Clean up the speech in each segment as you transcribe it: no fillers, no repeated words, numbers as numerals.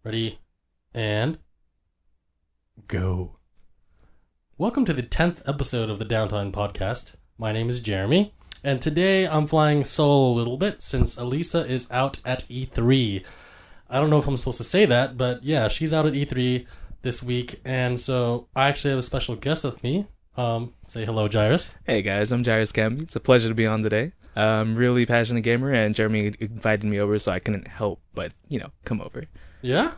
Ready? And go. Welcome to the 10th episode of the Downtime Podcast. My name is Jeremy, and today I'm flying solo a little bit since Alyssa is out at E3. I don't know if I'm supposed to say that, but yeah, she's out at E3 this week, and so I actually have a special guest with me. Say hello, Jairus. Hey guys, I'm Jairus Camby. It's a pleasure to be on today. I'm really passionate gamer, and Jeremy invited me over, so I couldn't help but, come over. Yeah.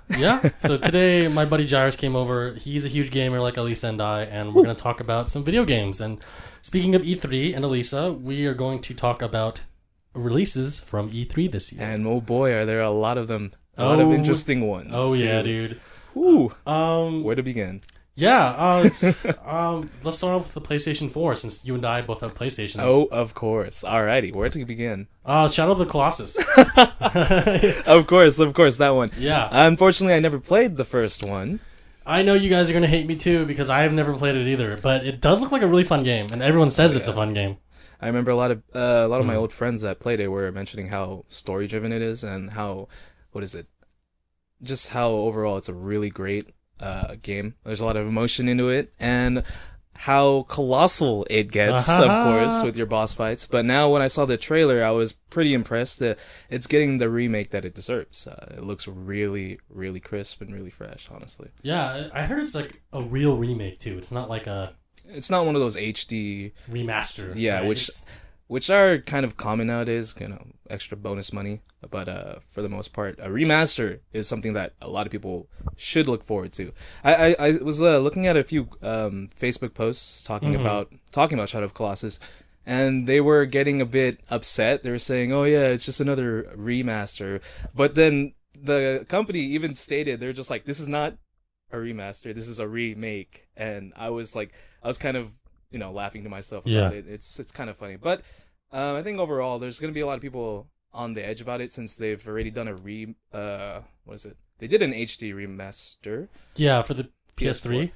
So today, my buddy Jairus came over. He's a huge gamer like Alyssa and I, and we're going to talk about some video games. And speaking of E3 and Alyssa, we are going to talk about releases from E3 this year. And oh boy, are there a lot of them. A lot of interesting ones. Oh yeah, dude. Ooh. Where to begin? Yeah, let's start off with the PlayStation 4, since you and I both have PlayStations. Oh, of course. Alrighty, where to begin? Shadow of the Colossus. Of course, that one. Yeah. Unfortunately, I never played the first one. I know you guys are going to hate me too, because I have never played it either, but it does look like a really fun game, and everyone says it's a fun game. I remember a lot of my old friends that played it were mentioning how story-driven it is, and how, just how overall it's a really great game. There's a lot of emotion into it, and how colossal it gets, of course, with your boss fights. But now when I saw the trailer, I was pretty impressed that it's getting the remake that it deserves. It looks really, really crisp and really fresh, honestly. Yeah, I heard it's like a real remake too. It's not like it's not one of those HD remaster. Yeah, right? which are kind of common nowadays, extra bonus money. But for the most part, a remaster is something that a lot of people should look forward to. I was looking at a few Facebook posts talking about Shadow of Colossus, and they were getting a bit upset. They were saying, "Oh yeah, it's just another remaster." But then the company even stated they're just like, "This is not a remaster. This is a remake." And I was kind of laughing to myself about it. It's kind of funny, but I think overall there's going to be a lot of people on the edge about it, since they've already done they did an HD remaster. Yeah, for the PS3.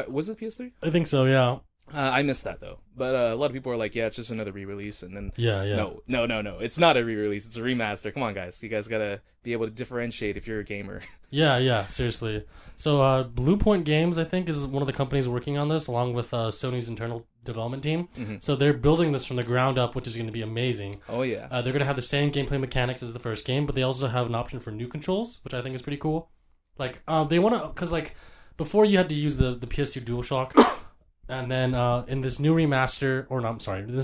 Was it PS3? I think so. Yeah. I missed that though, but a lot of people are like, "Yeah, it's just another re-release," and then no, it's not a re-release, it's a remaster. Come on, guys, you guys gotta be able to differentiate if you're a gamer. Yeah, seriously. So Blue Point Games, I think, is one of the companies working on this, along with Sony's internal development team. So they're building this from the ground up, which is going to be amazing. Oh yeah. They're going to have the same gameplay mechanics as the first game, but they also have an option for new controls, which I think is pretty cool. They want to, because before you had to use the PS2 DualShock. And then in this new remaster,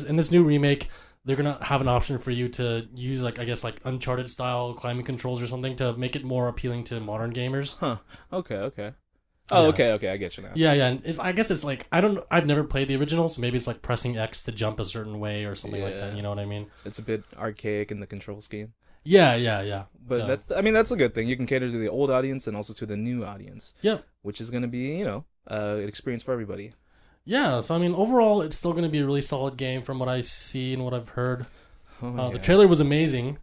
in this new remake, they're going to have an option for you to use, Uncharted style climbing controls or something to make it more appealing to modern gamers. Huh. Okay. Oh, yeah. Okay, I get you now. Yeah, and I guess it's I've never played the original, so maybe it's like pressing X to jump a certain way or something like that, you know what I mean? It's a bit archaic in the control scheme. Yeah. But that's a good thing. You can cater to the old audience and also to the new audience. Yep. Which is going to be, an experience for everybody. Yeah, so overall, it's still going to be a really solid game from what I see and what I've heard. Yeah. The trailer was amazing.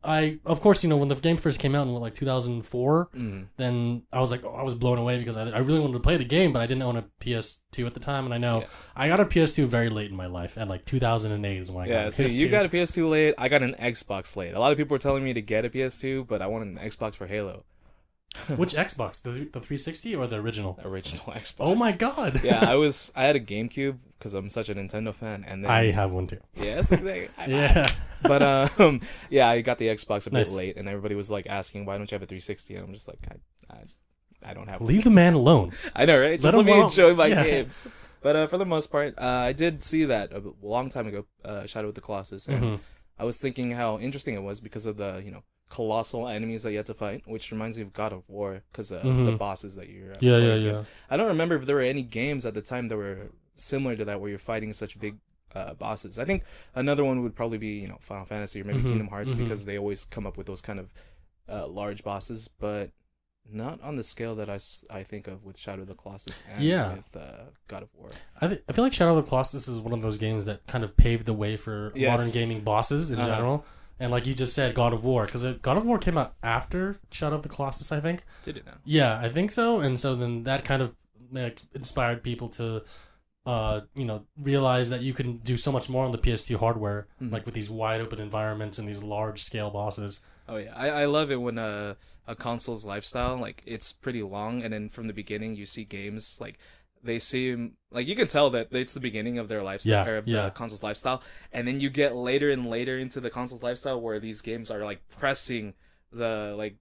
Of course, when the game first came out in 2004, then I was blown away because I really wanted to play the game, but I didn't own a PS2 at the time, and I know I got a PS2 very late in my life, at 2008 is when I got a PS2. You got a PS2 late, I got an Xbox late. A lot of people were telling me to get a PS2, but I wanted an Xbox for Halo. Which Xbox? The 360 or the original? Original Xbox. Oh my god. Yeah, I had a GameCube because I'm such a Nintendo fan, and then I have one too. Yes, exactly. Yeah. But I got the Xbox a bit late, and everybody was asking, "Why don't you have a 360?" And I'm just like, I don't have one. Leave the man alone. I know, right? Just let me enjoy my games. But for the most part, I did see that a long time ago, Shadow of the Colossus, and I was thinking how interesting it was because of the colossal enemies that you had to fight, which reminds me of God of War because of the bosses that you're yeah. I don't remember if there were any games at the time that were similar to that where you're fighting such big bosses. I think another one would probably be Final Fantasy or maybe Kingdom Hearts because they always come up with those kind of large bosses, but not on the scale that I think of with Shadow of the Colossus and with God of War. I feel like Shadow of the Colossus is one of those games that kind of paved the way for modern gaming bosses in general. And like you just said, God of War, because God of War came out after Shadow of the Colossus, I think. Did it now? Yeah, I think so. And so then that kind of inspired people to, realize that you can do so much more on the PS2 hardware, like with these wide open environments and these large scale bosses. Oh yeah, I love it when a console's lifestyle, like, it's pretty long, and then from the beginning you see games like they seem like you can tell that it's the beginning of their lifestyle, or of the console's lifestyle, and then you get later and later into the console's lifestyle where these games are like pressing the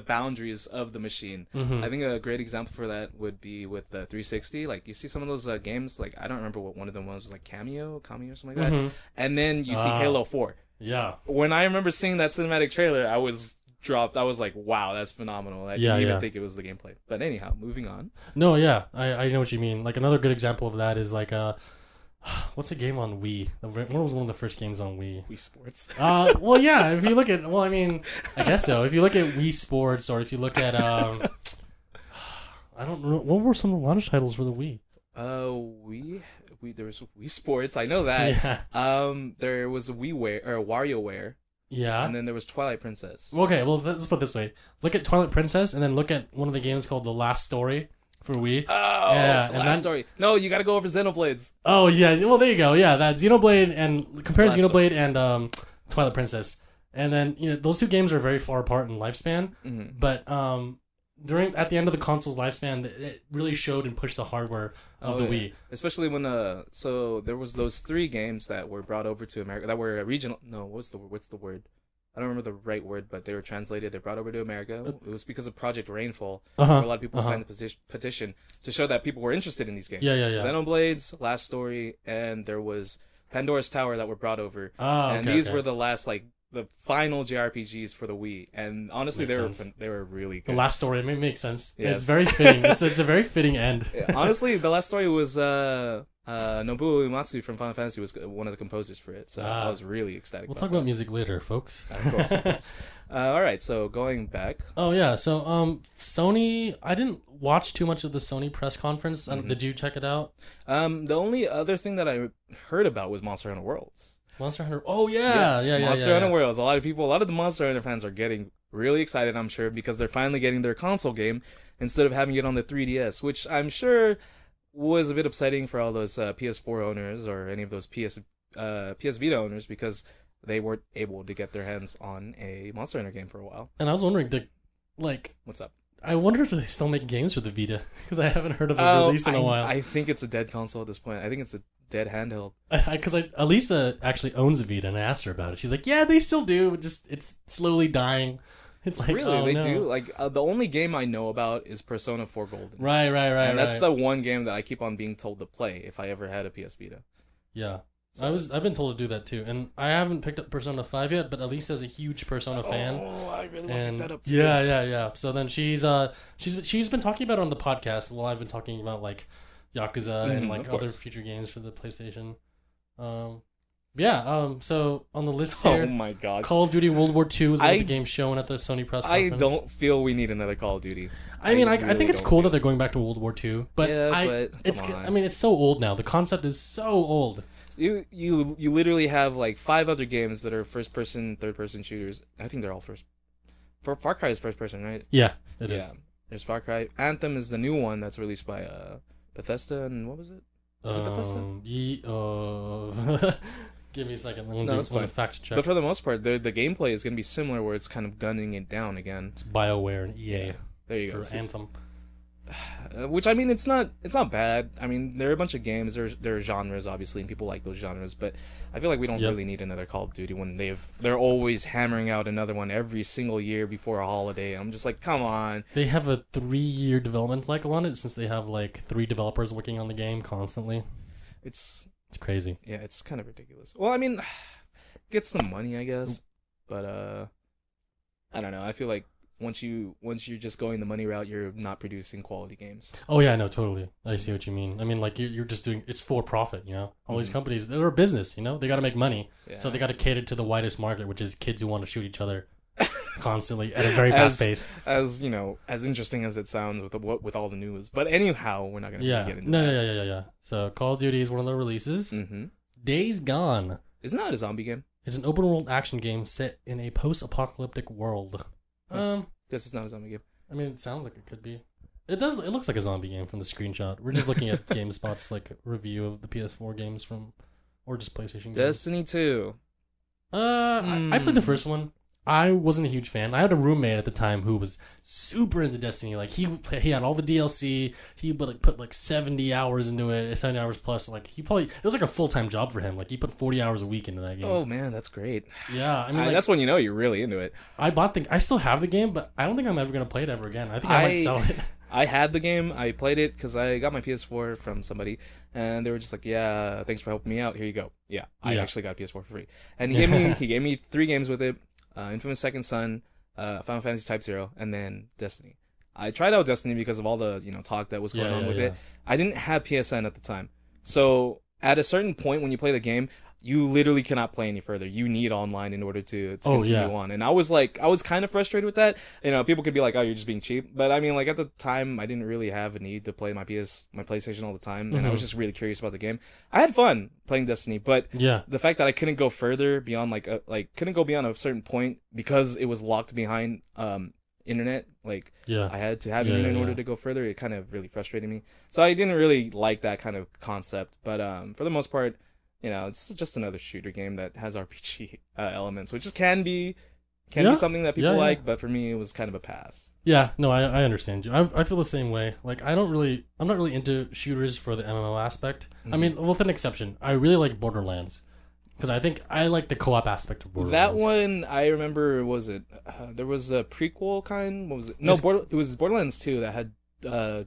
boundaries of the machine. I think a great example for that would be with the 360. Like, you see some of those games, like, I don't remember what one of them was like Cameo or something like that, and then you see Halo 4. Yeah. When I remember seeing that cinematic trailer, I was dropped. I was like, wow, that's phenomenal. I didn't even think it was the gameplay. But anyhow, moving on. No, yeah, I know what you mean. Like, another good example of that is like what's the game on Wii? What was one of the first games on Wii? Wii Sports. Well, yeah. If you look at, I mean, I guess so. If you look at Wii Sports, or if you look at, I don't know, what were some of the launch titles for the Wii? There was Wii Sports. I know that. Yeah. There was WarioWare. Yeah. And then there was Twilight Princess. Okay, well, let's put it this way. Look at Twilight Princess, and then look at one of the games called The Last Story for Wii. Oh, yeah, The Last Story. No, you gotta go over Xenoblades. Oh, yeah. Well, there you go. Yeah, that Xenoblade, and compares Xenoblade and Twilight Princess. And then, those two games are very far apart in lifespan, but at the end of the console's lifespan, it really showed and pushed the hardware of the Wii. Especially when so there was those 3 games that were brought over to America that were regional. No, what's the word? I don't remember the right word, but they were translated. They brought over to America. It was because of Project Rainfall, where a lot of people signed the petition to show that people were interested in these games. Yeah. Xenoblades, Last Story, and there was Pandora's Tower that were brought over. And these were the last, like, the final JRPGs for the Wii, and honestly, they were really good. The Last Story, it makes sense. Yeah. It's very fitting. It's a very fitting end. Honestly, the Last Story was Nobuo Uematsu from Final Fantasy was one of the composers for it, so I was really ecstatic. We'll talk about music later, folks. Of course. All right, so going back. Oh yeah, so Sony. I didn't watch too much of the Sony press conference. Did you check it out? The only other thing that I heard about was Monster Hunter Worlds. Monster Hunter. Oh yeah, yes, Monster Hunter Worlds. A lot of the Monster Hunter fans are getting really excited, I'm sure, because they're finally getting their console game instead of having it on the 3DS, which I'm sure was a bit upsetting for all those PS4 owners or any of those PS Vita owners, because they weren't able to get their hands on a Monster Hunter game for a while. And I was wondering, what's up? I wonder if they still make games for the Vita, because I haven't heard of a release in a while. I think it's a dead console at this point. I think it's a dead handheld. Because Alyssa actually owns a Vita, and I asked her about it. She's like, yeah, they still do. Just it's slowly dying. It's like, really, they do. Like, the only game I know about is Persona 4 Golden. Right. And that's the one game that I keep on being told to play if I ever had a PS Vita. Yeah. So, I've been told to do that too, and I haven't picked up Persona 5 yet, but Alyssa's a huge Persona fan. Oh, I really want to pick that up too. Yeah. So then she's been talking about it on the podcast while I've been talking about like Yakuza and like other future games for the PlayStation. So on the list here, oh my god, Call of Duty World War II is one of the games shown at the Sony press conference. I don't feel we need another Call of Duty. I think it's cool that they're going back to World War II, but it's so old now. The concept is so old. You literally have like 5 other games that are first person, third person shooters. I think they're all first. Far Cry is first person, right? Yeah, it is. There's Far Cry. Anthem is the new one that's released by Bethesda, and what was it? Is it Bethesda? Give me a second. I'm going to fact check. But for the most part, the gameplay is going to be similar, where it's kind of gunning it down again. It's BioWare and EA. Yeah, there you go. For Anthem. Which, I mean, it's not bad. I mean, there are a bunch of games. There are genres, obviously, and people like those genres. But I feel like we don't really need another Call of Duty when they're always hammering out another one every single year before a holiday. I'm just like, come on. They have a 3-year development cycle on it, since they have like 3 developers working on the game constantly. It's crazy. Yeah, it's kind of ridiculous. Well, I mean, get some money, I guess. But I don't know. I feel like once you're just going the money route, you're not producing quality games. Oh yeah, no, totally. I see what you mean. I mean, like you're just doing it's for profit, All these companies, they're a business, they got to make money, so they got to cater to the widest market, which is kids who want to shoot each other constantly at a very fast pace. As interesting as it sounds with all the news, but anyhow, we're not gonna get into that. Yeah. So Call of Duty is one of the releases. Days Gone. Isn't that a zombie game? It's an open world action game set in a post-apocalyptic world. Guess it's not a zombie game. I mean, it sounds like it could be. It does. It looks like a zombie game from the screenshot. We're just looking at GameSpot's like review of the PS4 games or just PlayStation games. Destiny 2. I played the first one. I wasn't a huge fan. I had a roommate at the time who was super into Destiny. Like he had all the DLC. He would put like 70 hours into it, 70 hours plus. Like it was like a full-time job for him. Like he put 40 hours a week into that game. Oh man, that's great. Yeah, I mean, that's when you know you're really into it. I still have the game, but I don't think I'm ever gonna play it ever again. I think I might sell it. I had the game. I played it because I got my PS4 from somebody, and they were just like, "Yeah, thanks for helping me out. Here you go." Yeah, I actually got a PS4 for free, and he gave me 3 games with it: Infamous Second Son, Final Fantasy Type 0, and then Destiny. I tried out Destiny because of all the talk that was going on with it. I didn't have PSN at the time, so at a certain point when you play the game, you literally cannot play any further. You need online in order to continue on. And I was kind of frustrated with that. People could be like, "Oh, you're just being cheap." But I mean, like at the time, I didn't really have a need to play my PlayStation all the time, and I was just really curious about the game. I had fun playing Destiny, but the fact that I couldn't go further beyond couldn't go beyond a certain point because it was locked behind internet. I had to have internet in order to go further. It kind of really frustrated me. So I didn't really like that kind of concept. But for the most part, it's just another shooter game that has RPG elements, which can be something that people like, but for me, it was kind of a pass. Yeah, no, I understand you. I feel the same way. Like, I'm not really into shooters for the MMO aspect. Mm-hmm. I mean, with an exception, I really like Borderlands because I think I like the co-op aspect of Borderlands. That one, I remember, there was a prequel kind? What was it? No, it was Borderlands 2 that had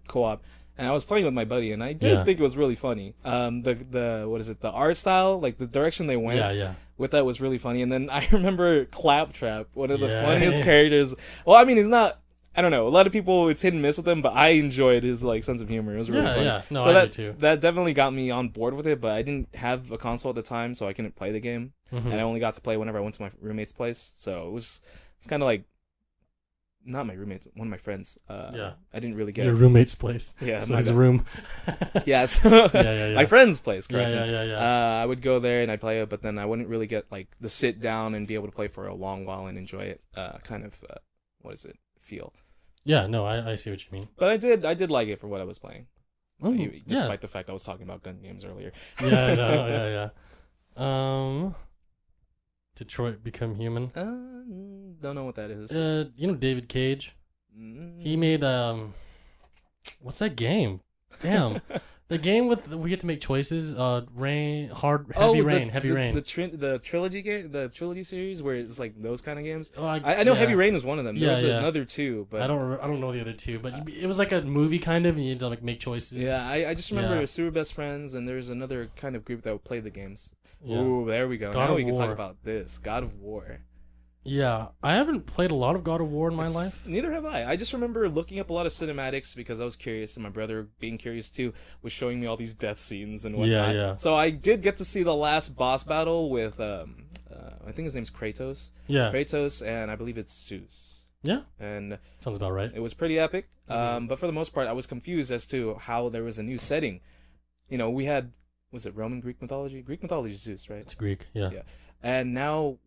co-op. And I was playing with my buddy, and I did think it was really funny. The art style, like the direction they went with that was really funny. And then I remember Claptrap, one of the funniest characters. Well, I mean, he's not, I don't know, a lot of people, it's hit and miss with him, but I enjoyed his sense of humor. It was really funny. Yeah, no, so I did too. That definitely got me on board with it, but I didn't have a console at the time, so I couldn't play the game. Mm-hmm. And I only got to play whenever I went to my roommate's place. So it's kind of like, not my roommate, one of my friends. I didn't really get your roommate's place. Yeah, so his room. Yes. My friend's place. Correct. I would go there and I'd play it, but then I wouldn't really get the sit down and be able to play for a long while and enjoy it. Feel. Yeah, no, I see what you mean. But I did like it for what I was playing, despite the fact I was talking about gun games earlier. Detroit Become Human. Don't know what that is. David Cage. He made what's that game? Damn, the game with we get to make choices. Heavy Rain. The trilogy game, the trilogy series where it's like those kind of games. I know Heavy Rain was one of them. There was another two, but I don't know the other two. But it was like a movie kind of, and you had to make choices. Yeah, I just remember Super Best Friends, and there's another kind of group that would play the games. Yeah. Ooh, there we go. Now we can talk about this. God of War. Yeah, I haven't played a lot of God of War in my life. Neither have I. I just remember looking up a lot of cinematics because I was curious, and my brother, being curious too, was showing me all these death scenes and whatnot. Yeah. So I did get to see the last boss battle with, I think his name's Kratos. Yeah. Kratos, and I believe it's Zeus. Yeah. And sounds about right. It was pretty epic. Mm-hmm. But for the most part, I was confused as to how there was a new setting. We had... Was it Roman Greek mythology? Greek mythology is Zeus, right? It's Greek, yeah. And now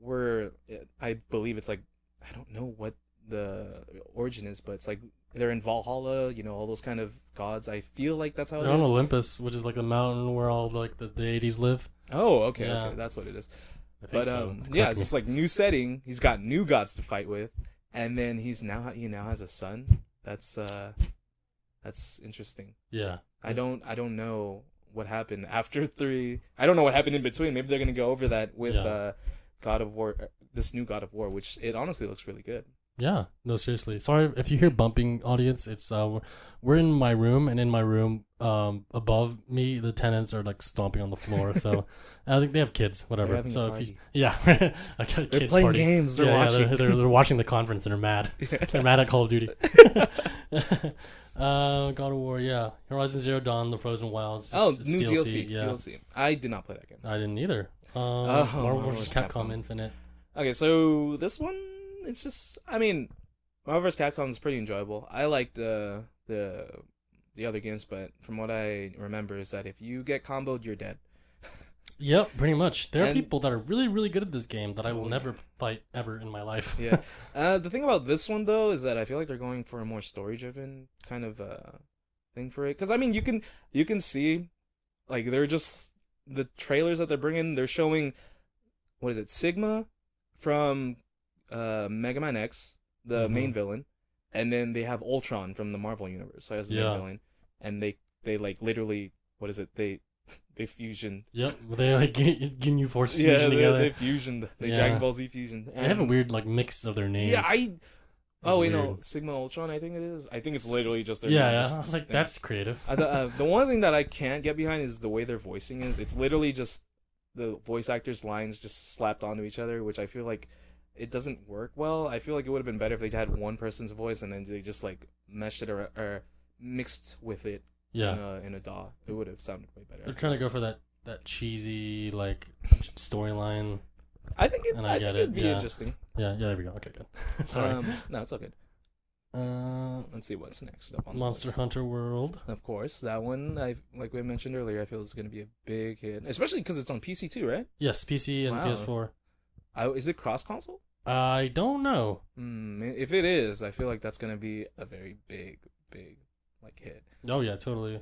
I believe it's like, I don't know what the origin is, but it's like they're in Valhalla, all those kind of gods. I feel like that's how it is. They're on Olympus, which is like the mountain where all the deities live. Oh, okay, that's what it is. But it's just like new setting. He's got new gods to fight with, and then he now has a son. That's interesting. Yeah. I don't know what happened after 3. I don't know what happened in between. Maybe they're gonna go over that with God of War, this new God of War, which it honestly looks really good. Yeah, no, seriously. Sorry if you hear bumping, audience. It's we're in my room, and in my room, above me, the tenants are like stomping on the floor. So I think they have kids, whatever. So if you, I got a they're playing party. Games. They're watching. They're watching the conference, and they're mad. They're mad at Call of Duty. God of War, Horizon Zero Dawn, The Frozen Wilds. New DLC. DLC. I did not play that game. I didn't either. Marvel vs. Capcom Infinite. Okay, so this one, it's just, Marvel vs. Capcom is pretty enjoyable. I like the other games, but from what I remember is that if you get comboed, you're dead. Yep, pretty much. There are people that are really, really good at this game that I will never fight ever in my life. Yeah. The thing about this one, though, is that I feel like they're going for a more story-driven kind of thing for it. Because, you can see, like, they're just, the trailers that they're bringing, they're showing, what is it, Sigma from Mega Man X, the main villain, and then they have Ultron from the Marvel universe as the main villain, and they like literally, what is it? They fusioned. Yep, they like Ginyu Force fusion together. They fusioned. Dragon Ball Z fusion. They have a weird like mix of their names. Yeah, wait, no, Sigma Ultron, I think it is. I think it's literally just their names. Yeah, I was like, that's creative. The one thing that I can't get behind is the way their voicing is. It's literally just the voice actors' lines just slapped onto each other, which I feel like it doesn't work well. I feel like it would have been better if they had one person's voice and then they just like meshed it or mixed with it in a DAW. It would have sounded way better. They're trying to go for that cheesy like storyline. I think it'd be interesting. Yeah, there we go. Okay, good. Sorry. No, it's all good. Let's see what's next up on Monster Hunter World. Of course, that one, like we mentioned earlier, I feel is going to be a big hit, especially because it's on PC too, right? Yes, PC and PS4. Is it cross console? I don't know. If it is, I feel like that's going to be a very big like hit. Oh yeah, totally.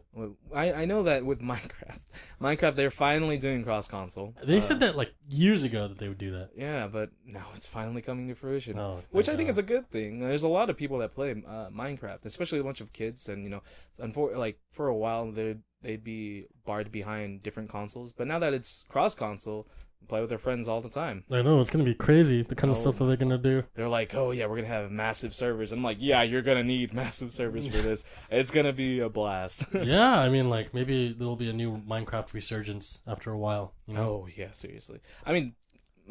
I know that with Minecraft they're finally doing cross console. They said that like years ago that they would do that. Yeah, but now it's finally coming to fruition, which I think is a good thing. There's a lot of people that play Minecraft, especially a bunch of kids, and for a while they'd be barred behind different consoles, but now that it's cross console, play with their friends all the time. I know, it's going to be crazy, the kind of stuff that they're going to do. They're like, oh yeah, we're going to have massive servers. I'm like, yeah, you're going to need massive servers for this. It's going to be a blast. Yeah, I mean, like, maybe there'll be a new Minecraft resurgence after a while. You know? Oh, yeah, seriously. I mean,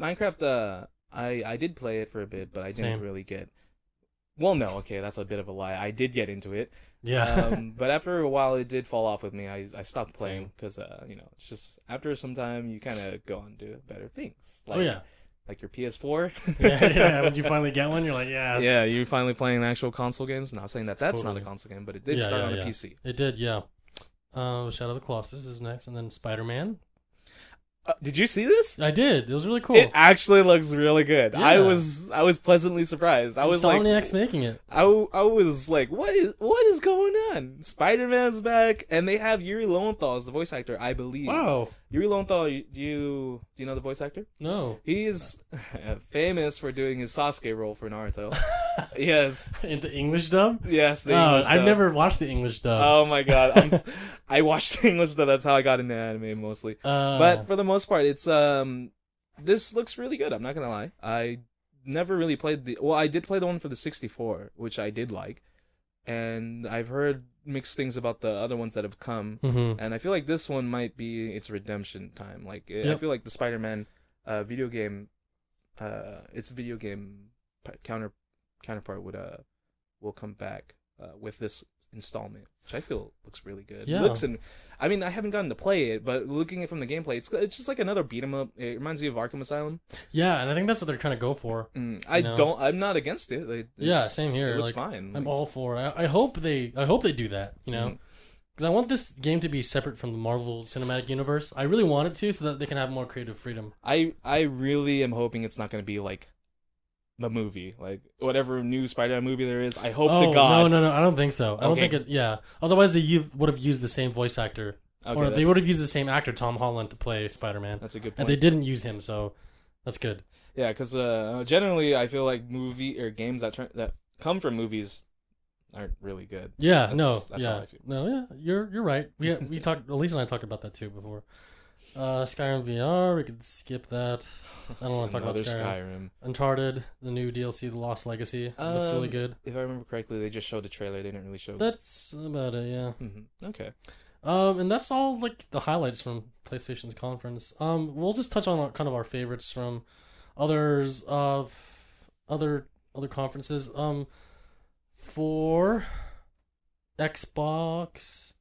Minecraft, I did play it for a bit, but I didn't really get... Well, no, okay, that's a bit of a lie. I did get into it. Yeah. But after a while, it did fall off with me. I stopped playing because, it's just after some time, you kind of go on to better things. Like, like your PS4. yeah. When you finally get one, you're like, yes. Yeah, you're finally playing actual console games. Not saying that's not a console game, but it did start on a PC. It did, yeah. Shadow of the Colossus is next, and then Spider-Man. Did you see this? I did. It was really cool. It actually looks really good. Yeah. I was pleasantly surprised. I was like, Insomniac's making it. I was like, what is going on? Spider-Man's back, and they have Yuri Lowenthal as the voice actor, I believe. Wow. Yuri Lowenthal, do you know the voice actor? No. He's famous for doing his Sasuke role for Naruto. Yes. In the English dub? Yes, the English dub. I've never watched the English dub. Oh my god. I watched the English dub. That's how I got into anime mostly. But for the most part, it's this looks really good. I'm not gonna lie. I never really played I did play the one for the 64, which I did like, and I've heard mixed things about the other ones that have come, and I feel like this one might be its redemption time. Like I feel like the Spider-Man video game, its video game counterpart will come back with this installment, which I feel looks really good. Yeah. I mean, I haven't gotten to play it, but looking at it from the gameplay, it's just like another beat 'em up. It reminds me of Arkham Asylum. Yeah, and I think that's what they're trying to go for. I'm not against it. Same here. It looks fine. I'm all for it. I hope they do that. You know, because I want this game to be separate from the Marvel Cinematic Universe. I really want it to, so that they can have more creative freedom. I really am hoping it's not going to be like the movie, like whatever new Spider-Man movie there is. I hope to God. No, I don't think so. I don't think it. Yeah, otherwise they would have used the same voice actor, or they would have used the same actor, Tom Holland, to play Spider-Man. That's a good point. And they didn't use him, so that's good. Yeah, because generally I feel like movie or games that come from movies aren't really good. Yeah, that's how I feel. No, yeah, you're right. We talked. Alyssa and I talked about that too before. Skyrim VR, we could skip that. I don't want to talk about Skyrim. Uncharted, the new DLC, The Lost Legacy, looks really good. If I remember correctly, they just showed the trailer. They didn't really show. That's about it. Yeah. Okay. And that's all like the highlights from PlayStation's conference. We'll just touch on kind of our favorites from others of other conferences. For Xbox,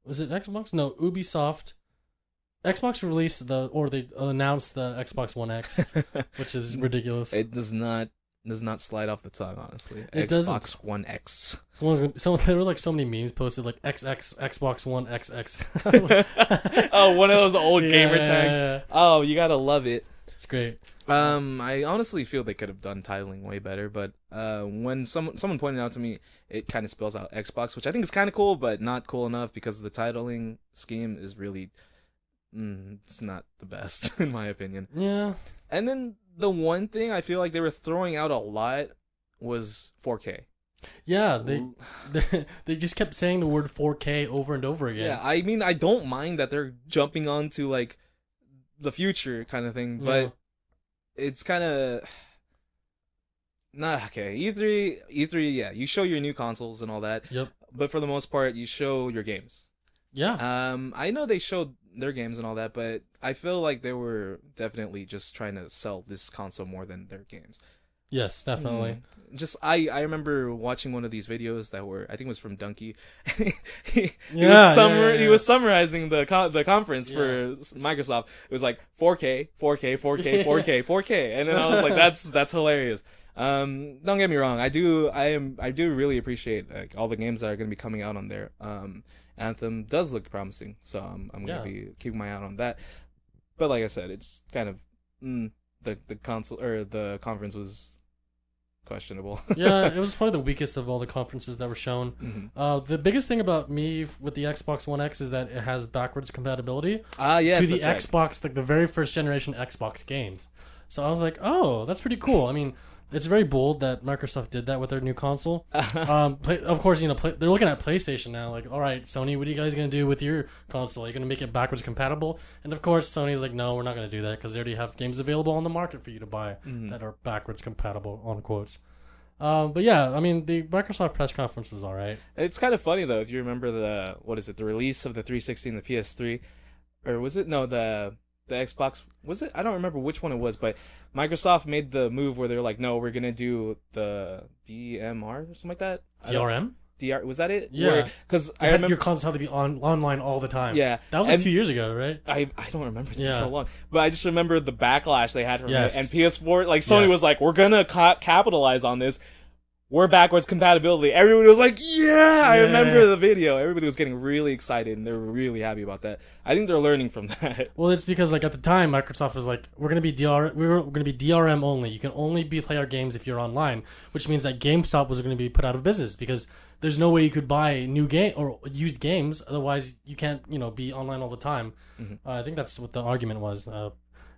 was it Xbox? No, Ubisoft. Xbox released they announced the Xbox One X, which is ridiculous. It does not slide off the tongue, honestly. It Xbox One X. There were like so many memes posted like XX Xbox One XX. Oh, one of those old gamer tags. Yeah. Oh, you gotta love it. It's great. I honestly feel they could have done titling way better, but when someone pointed out to me, it kind of spells out Xbox, which I think is kind of cool, but not cool enough because the titling scheme is really it's not the best in my opinion. Yeah. And then the one thing I feel like they were throwing out a lot was 4K. Yeah, they just kept saying the word 4K over and over again. Yeah, I mean, I don't mind that they're jumping onto like the future kind of thing, but it's kind of not okay. E3, yeah, you show your new consoles and all that. Yep. But for the most part, you show your games. Yeah. I know they showed their games and all that, but I feel like they were definitely just trying to sell this console more than their games. Yes, definitely. Just I remember watching one of these videos that were, I think it was from Dunkey. He was summarizing the conference for Microsoft. It was like 4K, 4K, 4K, 4K, 4K, and then I was like, that's hilarious. Don't get me wrong, I do really appreciate like all the games that are going to be coming out on there. Anthem does look promising, so I'm going to be keeping my eye out on that. But like I said, it's kind of the console or the conference was questionable. Yeah, it was probably the weakest of all the conferences that were shown. The biggest thing about me with the Xbox One X is that it has backwards compatibility yes, to the Xbox, like the very first generation Xbox games. So I was like, oh, that's pretty cool. I mean, it's very bold that Microsoft did that with their new console. Of course, they're looking at PlayStation now. Like, all right, Sony, what are you guys going to do with your console? Are you going to make it backwards compatible? And of course, Sony's like, no, we're not going to do that because they already have games available on the market for you to buy that are backwards compatible, on quotes. But yeah, I mean, the Microsoft press conference is all right. It's kind of funny, though, if you remember the release of the 360 and the PS3. Or was it? No, the Xbox, was it? I don't remember which one it was, but Microsoft made the move where they're like, no, we're going to do the DMR or something like that. DRM? Was that it? Yeah. Because I remember your console had to be online all the time. Yeah. That was like 2 years ago, right? I don't remember. It's been so long. But I just remember the backlash they had from it. And PS4, like Sony was like, we're going to capitalize on this. We're backwards compatibility. Everybody was like, yeah, I remember the video. Everybody was getting really excited and they were really happy about that. I think they're learning from that. Well, it's because like at the time, Microsoft was like, we're going to be DRM only. You can only play our games if you're online, which means that GameStop was going to be put out of business because there's no way you could buy new game or used games. Otherwise, you can't, be online all the time. I think that's what the argument was.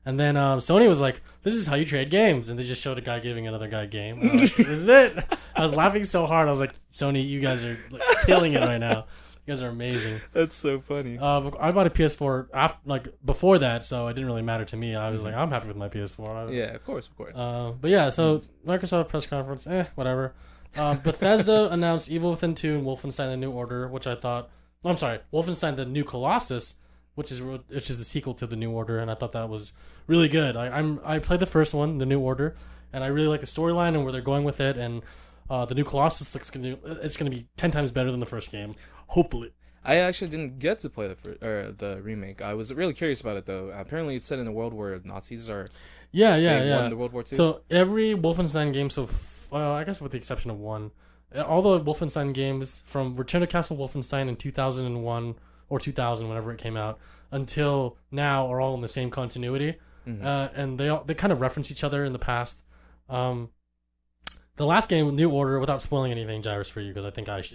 And then Sony was like, this is how you trade games. And they just showed a guy giving another guy a game. And I was like, this is it. I was laughing so hard. I was like, Sony, you guys are killing it right now. You guys are amazing. That's so funny. I bought a PS4 before that, so it didn't really matter to me. I was like, I'm happy with my PS4. Yeah, of course. But yeah, so Microsoft press conference, whatever. Bethesda announced Evil Within 2 and Wolfenstein: The New Order, which I thought... I'm sorry, Wolfenstein: The New Colossus, which is the sequel to The New Order, and I thought that was really good. I played the first one, The New Order, and I really like the storyline and where they're going with it, and The New Colossus it's going to be 10 times better than the first game, hopefully. I actually didn't get to play the remake. I was really curious about it, though. Apparently it's set in a world where Nazis are... won the World War II. So every Wolfenstein game, I guess with the exception of one, all the Wolfenstein games from Return to Castle Wolfenstein in 2001 or 2000, whenever it came out, until now are all in the same continuity. And they kind of reference each other in the past. The last game, New Order, without spoiling anything, Jairus, for you, because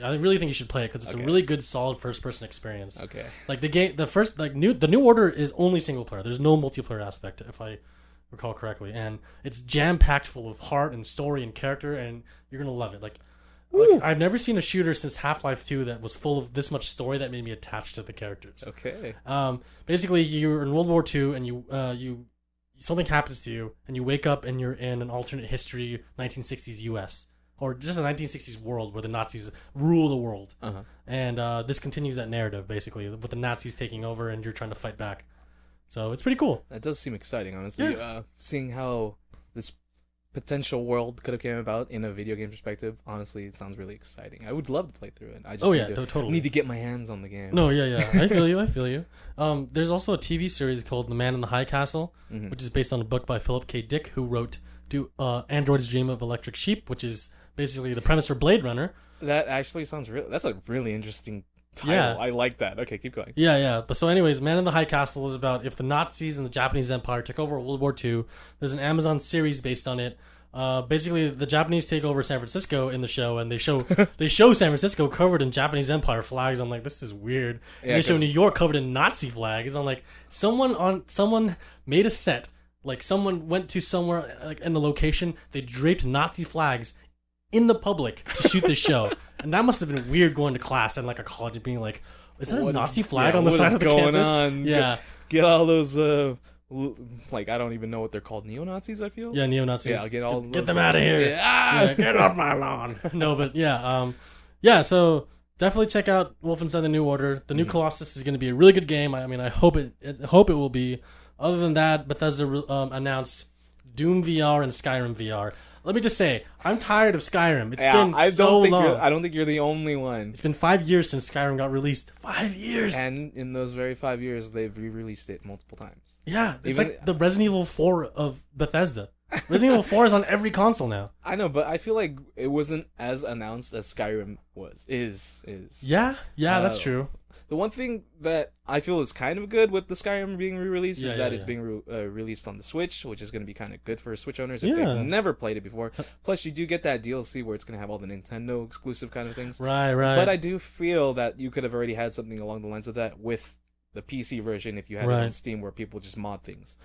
I really think you should play it because it's a really good, solid first-person experience. Okay. Like the New Order is only single player. There's no multiplayer aspect, if I recall correctly, and it's jam-packed full of heart and story and character, and you're gonna love it. Like I've never seen a shooter since Half-Life 2 that was full of this much story that made me attached to the characters. Okay. Basically, you're in World War II, and you something happens to you, and you wake up and you're in an alternate history 1960s U.S. or just a 1960s world where the Nazis rule the world. And this continues that narrative, basically, with the Nazis taking over and you're trying to fight back. So it's pretty cool. That does seem exciting, honestly. Seeing how this potential world could have came about in a video game perspective, honestly, it sounds really exciting. I would love to play through it. I just need to get my hands on the game. No, yeah. I feel you. There's also a TV series called The Man in the High Castle, which is based on a book by Philip K. Dick, who wrote Android's Dream of Electric Sheep, which is basically the premise for Blade Runner. That actually sounds that's a really interesting title. Yeah. I like that. Okay, keep going. Yeah. But so anyways, Man in the High Castle is about if the Nazis and the Japanese Empire took over World War II. There's an Amazon series based on it. Basically, the Japanese take over San Francisco in the show, and they show San Francisco covered in Japanese Empire flags. I'm like, this is weird. And they show New York covered in Nazi flags. I'm like, someone made a set. Like, someone went to somewhere like in the location. They draped Nazi flags in the public to shoot this show, and that must have been weird going to class and like a college and being like, is that a Nazi flag on the side of the campus? On? Yeah, get all those like I don't even know what they're called, neo-Nazis. I feel neo-Nazis. Yeah, get them out of here. Yeah, get off my lawn. No, but yeah. So definitely check out Wolfenstein: The New Order. The new Colossus is going to be a really good game. I mean, I hope it will be. Other than that, Bethesda announced Doom VR and Skyrim VR. Let me just say, I'm tired of Skyrim. It's been so long. I don't think you're the only one. It's been 5 years since Skyrim got released. 5 years! And in those very 5 years, they've re-released it multiple times. Yeah, it's like the Resident Evil 4 of Bethesda. Resident Evil 4 is on every console now. I know, but I feel like it wasn't as announced as Skyrim is. Yeah, that's true. The one thing that I feel is kind of good with the Skyrim being re-released is that it's being released on the Switch, which is going to be kind of good for Switch owners if they've never played it before. Plus, you do get that DLC where it's going to have all the Nintendo exclusive kind of things. Right. But I do feel that you could have already had something along the lines of that with the PC version if you had it on Steam where people just mod things.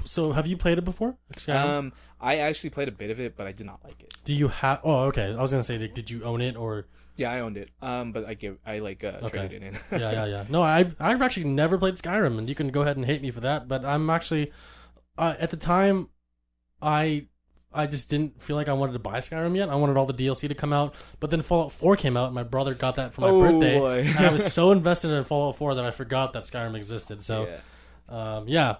So have you played it before? Skyrim? I actually played a bit of it, but I did not like it. Do you have? Oh, okay. I was gonna say, did you own it or? Yeah, I owned it. But I traded it in. Yeah. No, I've actually never played Skyrim, and you can go ahead and hate me for that. But I'm actually, at the time, I just didn't feel like I wanted to buy Skyrim yet. I wanted all the DLC to come out, but then Fallout 4 came out, and my brother got that for my birthday, boy. and I was so invested in Fallout 4 that I forgot that Skyrim existed. So. Yeah.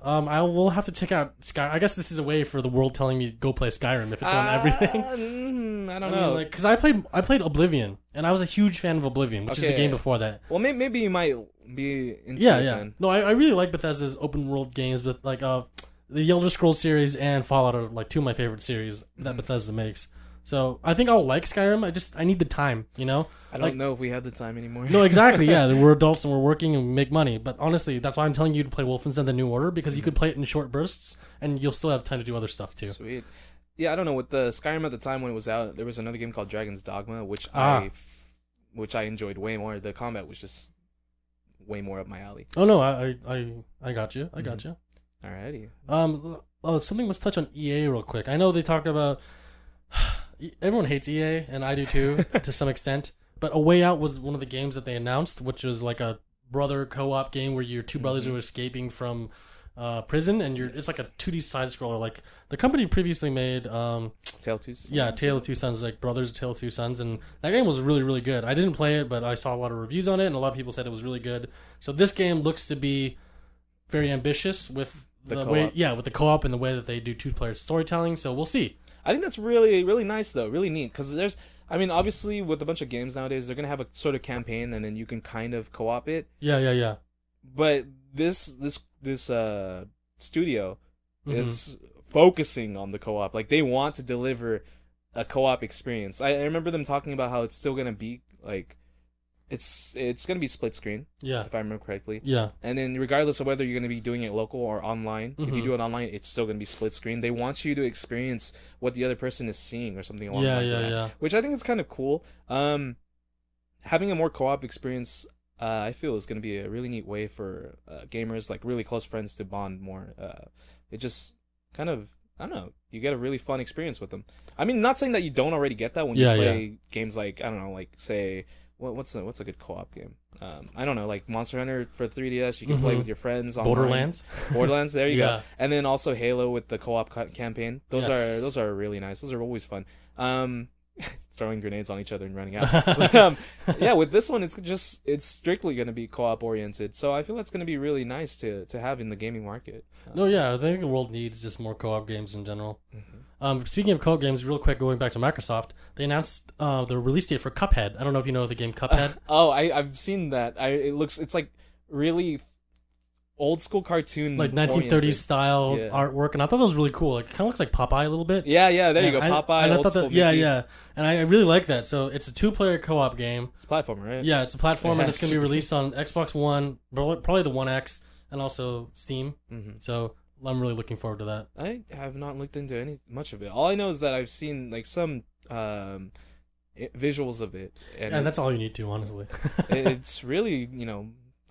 I will have to check out Skyrim. I guess this is a way for the world telling me go play Skyrim if it's on everything. I don't know. Because I played Oblivion, and I was a huge fan of Oblivion, which is the game before that. Well, maybe you might be into it then. No, I really like Bethesda's open world games, but like the Elder Scrolls series and Fallout are like two of my favorite series that Bethesda makes. So I think I'll like Skyrim. I need the time, you know? I don't know if we have the time anymore. No, exactly, yeah. We're adults and we're working and we make money. But honestly, that's why I'm telling you to play Wolfenstein: The New Order, because you could play it in short bursts and you'll still have time to do other stuff too. Sweet. Yeah, I don't know. With the Skyrim at the time when it was out, there was another game called Dragon's Dogma, which I enjoyed way more. The combat was just way more up my alley. Oh no, I got you. I got you. Alrighty. Something let's touch on EA real quick. I know they talk about everyone hates EA, and I do too, to some extent. But A Way Out was one of the games that they announced, which was like a brother co-op game where your two brothers are escaping from prison, and it's like a 2D side scroller. Like the company previously made Tale of Two Sons. Yeah, Tale of Two Sons, like Brothers Tale of Two Sons, and that game was really, really good. I didn't play it, but I saw a lot of reviews on it, and a lot of people said it was really good. So this game looks to be very ambitious with the way, with the co-op and the way that they do two-player storytelling. So we'll see. I think that's really, really nice, though. Really neat. Because obviously, with a bunch of games nowadays, they're going to have a sort of campaign, and then you can kind of co-op it. Yeah. But this studio is focusing on the co-op. Like, they want to deliver a co-op experience. I remember them talking about how it's still going to be, like... It's going to be split screen, if I remember correctly. Yeah. And then regardless of whether you're going to be doing it local or online, if you do it online, it's still going to be split screen. They want you to experience what the other person is seeing or something along the lines of that. Which I think is kind of cool. Having a more co-op experience, I feel, is going to be a really neat way for gamers, like really close friends, to bond more. It just kind of, I don't know, you get a really fun experience with them. I mean, not saying that you don't already get that when you play games like, I don't know, like, say... What's a good co-op game? I don't know, like Monster Hunter for 3DS. You can play with your friends. Online. Borderlands. There you go. And then also Halo with the co-op campaign. Those are really nice. Those are always fun. Throwing grenades on each other and running out. But, with this one, it's strictly going to be co-op oriented. So I feel that's going to be really nice to have in the gaming market. I think the world needs just more co-op games in general. Speaking of co-op games, real quick, going back to Microsoft, they announced the release date for Cuphead. I don't know if you know the game Cuphead. I've seen that. It's like really old school cartoon, like 1930s style artwork, and I thought that was really cool. Like, it kind of looks like Popeye a little bit. Yeah, there you go, Popeye. And I thought that, and I really like that. So it's a 2-player co-op game. It's a platformer, right? Yeah, it's a platform, and it's going to be released on Xbox One, probably the One X, and also Steam. So I'm really looking forward to that. I have not looked into much of it. All I know is that I've seen like some visuals of it, And that's all you need to, honestly. it's really,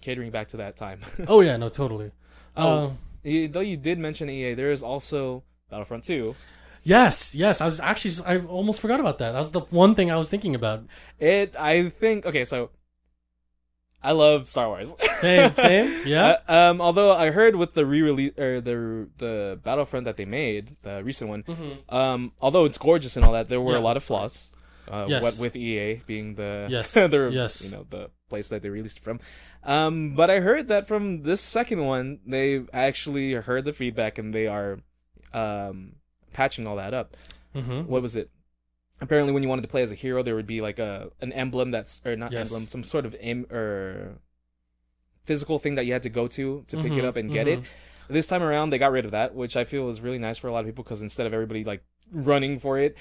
catering back to that time. Oh yeah, no, totally. Though you did mention EA, there is also Battlefront 2. Yes. I almost forgot about that. That was the one thing I was thinking about. So I love Star Wars. Same. Yeah. Although I heard with the re-release or the Battlefront that they made, the recent one, although it's gorgeous and all that, there were a lot of flaws. Yes. What with EA being the the place that they released it from. But I heard that from this second one, they actually heard the feedback and they are patching all that up. What was it? Apparently, when you wanted to play as a hero, there would be like an emblem emblem, some sort of physical thing that you had to go to pick it up and get it. This time around, they got rid of that, which I feel is really nice for a lot of people because instead of everybody like running for it,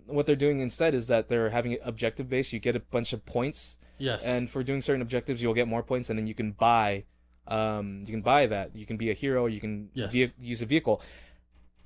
what they're doing instead is that they're having it objective based. You get a bunch of points, and for doing certain objectives, you'll get more points, and then you can buy that. You can be a hero. You can use a vehicle.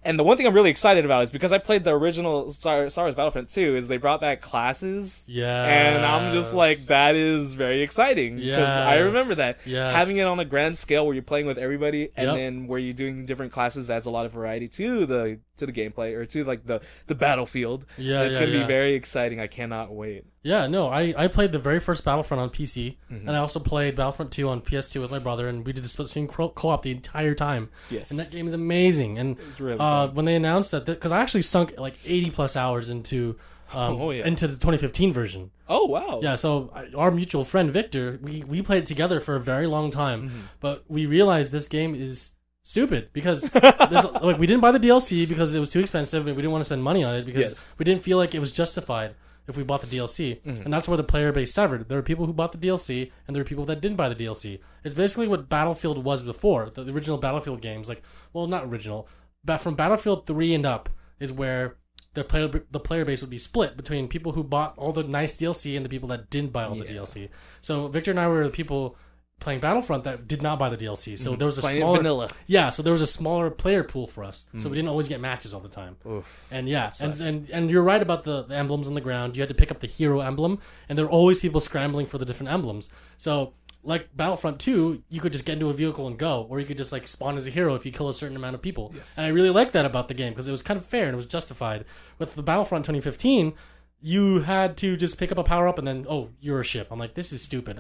And the one thing I'm really excited about is because I played the original Star Wars Battlefront 2, is they brought back classes. Yeah. And I'm just like, that is very exciting. Because I remember that. Yes. Having it on a grand scale where you're playing with everybody and then where you're doing different classes adds a lot of variety to the gameplay or to like the battlefield. Yeah. It's going to be very exciting. I cannot wait. Yeah, no, I played the very first Battlefront on PC, and I also played Battlefront 2 on PS2 with my brother, and we did the split screen co-op the entire time. Yes. And that game is amazing. And it's really fun. When they announced that, because I actually sunk like 80 plus hours into the 2015 version. Oh, wow. Yeah, so our mutual friend Victor, we played it together for a very long time, but we realized this game is stupid because like we didn't buy the DLC because it was too expensive, and we didn't want to spend money on it because we didn't feel like it was justified if we bought the DLC. And that's where the player base severed. There were people who bought the DLC, and there were people that didn't buy the DLC. It's basically what Battlefield was before. The original Battlefield games, like, well, not original, but from Battlefield 3 and up is where the player base would be split between people who bought all the nice DLC and the people that didn't buy all the DLC. So Victor and I were the people playing Battlefront that did not buy the DLC. So there was a smaller vanilla. Yeah, so there was a smaller player pool for us. So we didn't always get matches all the time. Oof, and and you're right about the emblems on the ground. You had to pick up the hero emblem, and there were always people scrambling for the different emblems. So like Battlefront 2, you could just get into a vehicle and go, or you could just like spawn as a hero if you kill a certain amount of people. Yes. And I really liked that about the game because it was kind of fair and it was justified. With the Battlefront 2015, you had to just pick up a power up and then, oh, you're a ship. I'm like, this is stupid.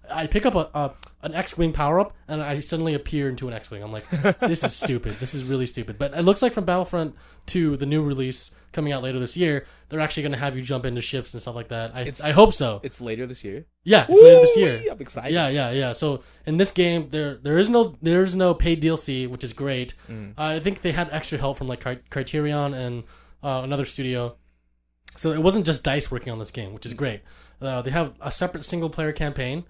I pick up an X-Wing power up and I suddenly appear into an X-Wing. I'm like, this is stupid. This is really stupid. But it looks like from Battlefront 2, the new release coming out later this year, they're actually going to have you jump into ships and stuff like that. I hope so. It's later this year? Yeah, it's later this year. I'm excited. Yeah. So in this game, there is no paid DLC, which is great. I think they had extra help from like Criterion and another studio. So it wasn't just DICE working on this game, which is great. They have a separate single-player campaign,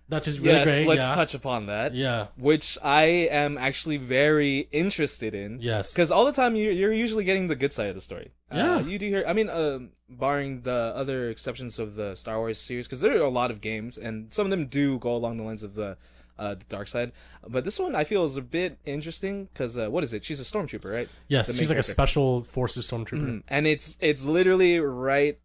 which is really great. Let's touch upon that. Yeah. Which I am actually very interested in. Yes. Because all the time you're usually getting the good side of the story. Yeah. You do hear, I mean, barring the other exceptions of the Star Wars series, because there are a lot of games, and some of them do go along the lines of the dark side. But this one I feel is a bit interesting because what is it? She's a stormtrooper, right? Yes, she's like a special forces stormtrooper. And it's literally right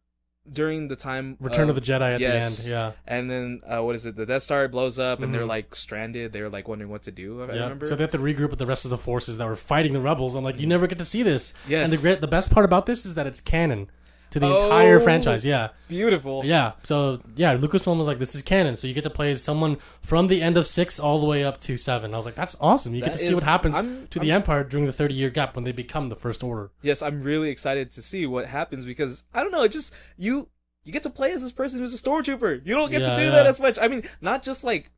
during the time Return of the Jedi at the end. Yeah. And then what is it? The Death Star blows up and they're like stranded. They're like wondering what to do. I remember. So they have to regroup with the rest of the forces that were fighting the rebels. I'm like, you never get to see this. Yes. And the best part about this is that it's canon to the entire franchise. Yeah. Beautiful. Yeah. So yeah, Lucasfilm was like, this is canon. So you get to play as someone from the end of 6 all the way up to 7. I was like, that's awesome. You get to see what happens to the Empire during the 30-year gap when they become the First Order. Yes, I'm really excited to see what happens because I don't know. It's just you get to play as this person who's a stormtrooper. You don't get to do that as much. I mean, not just like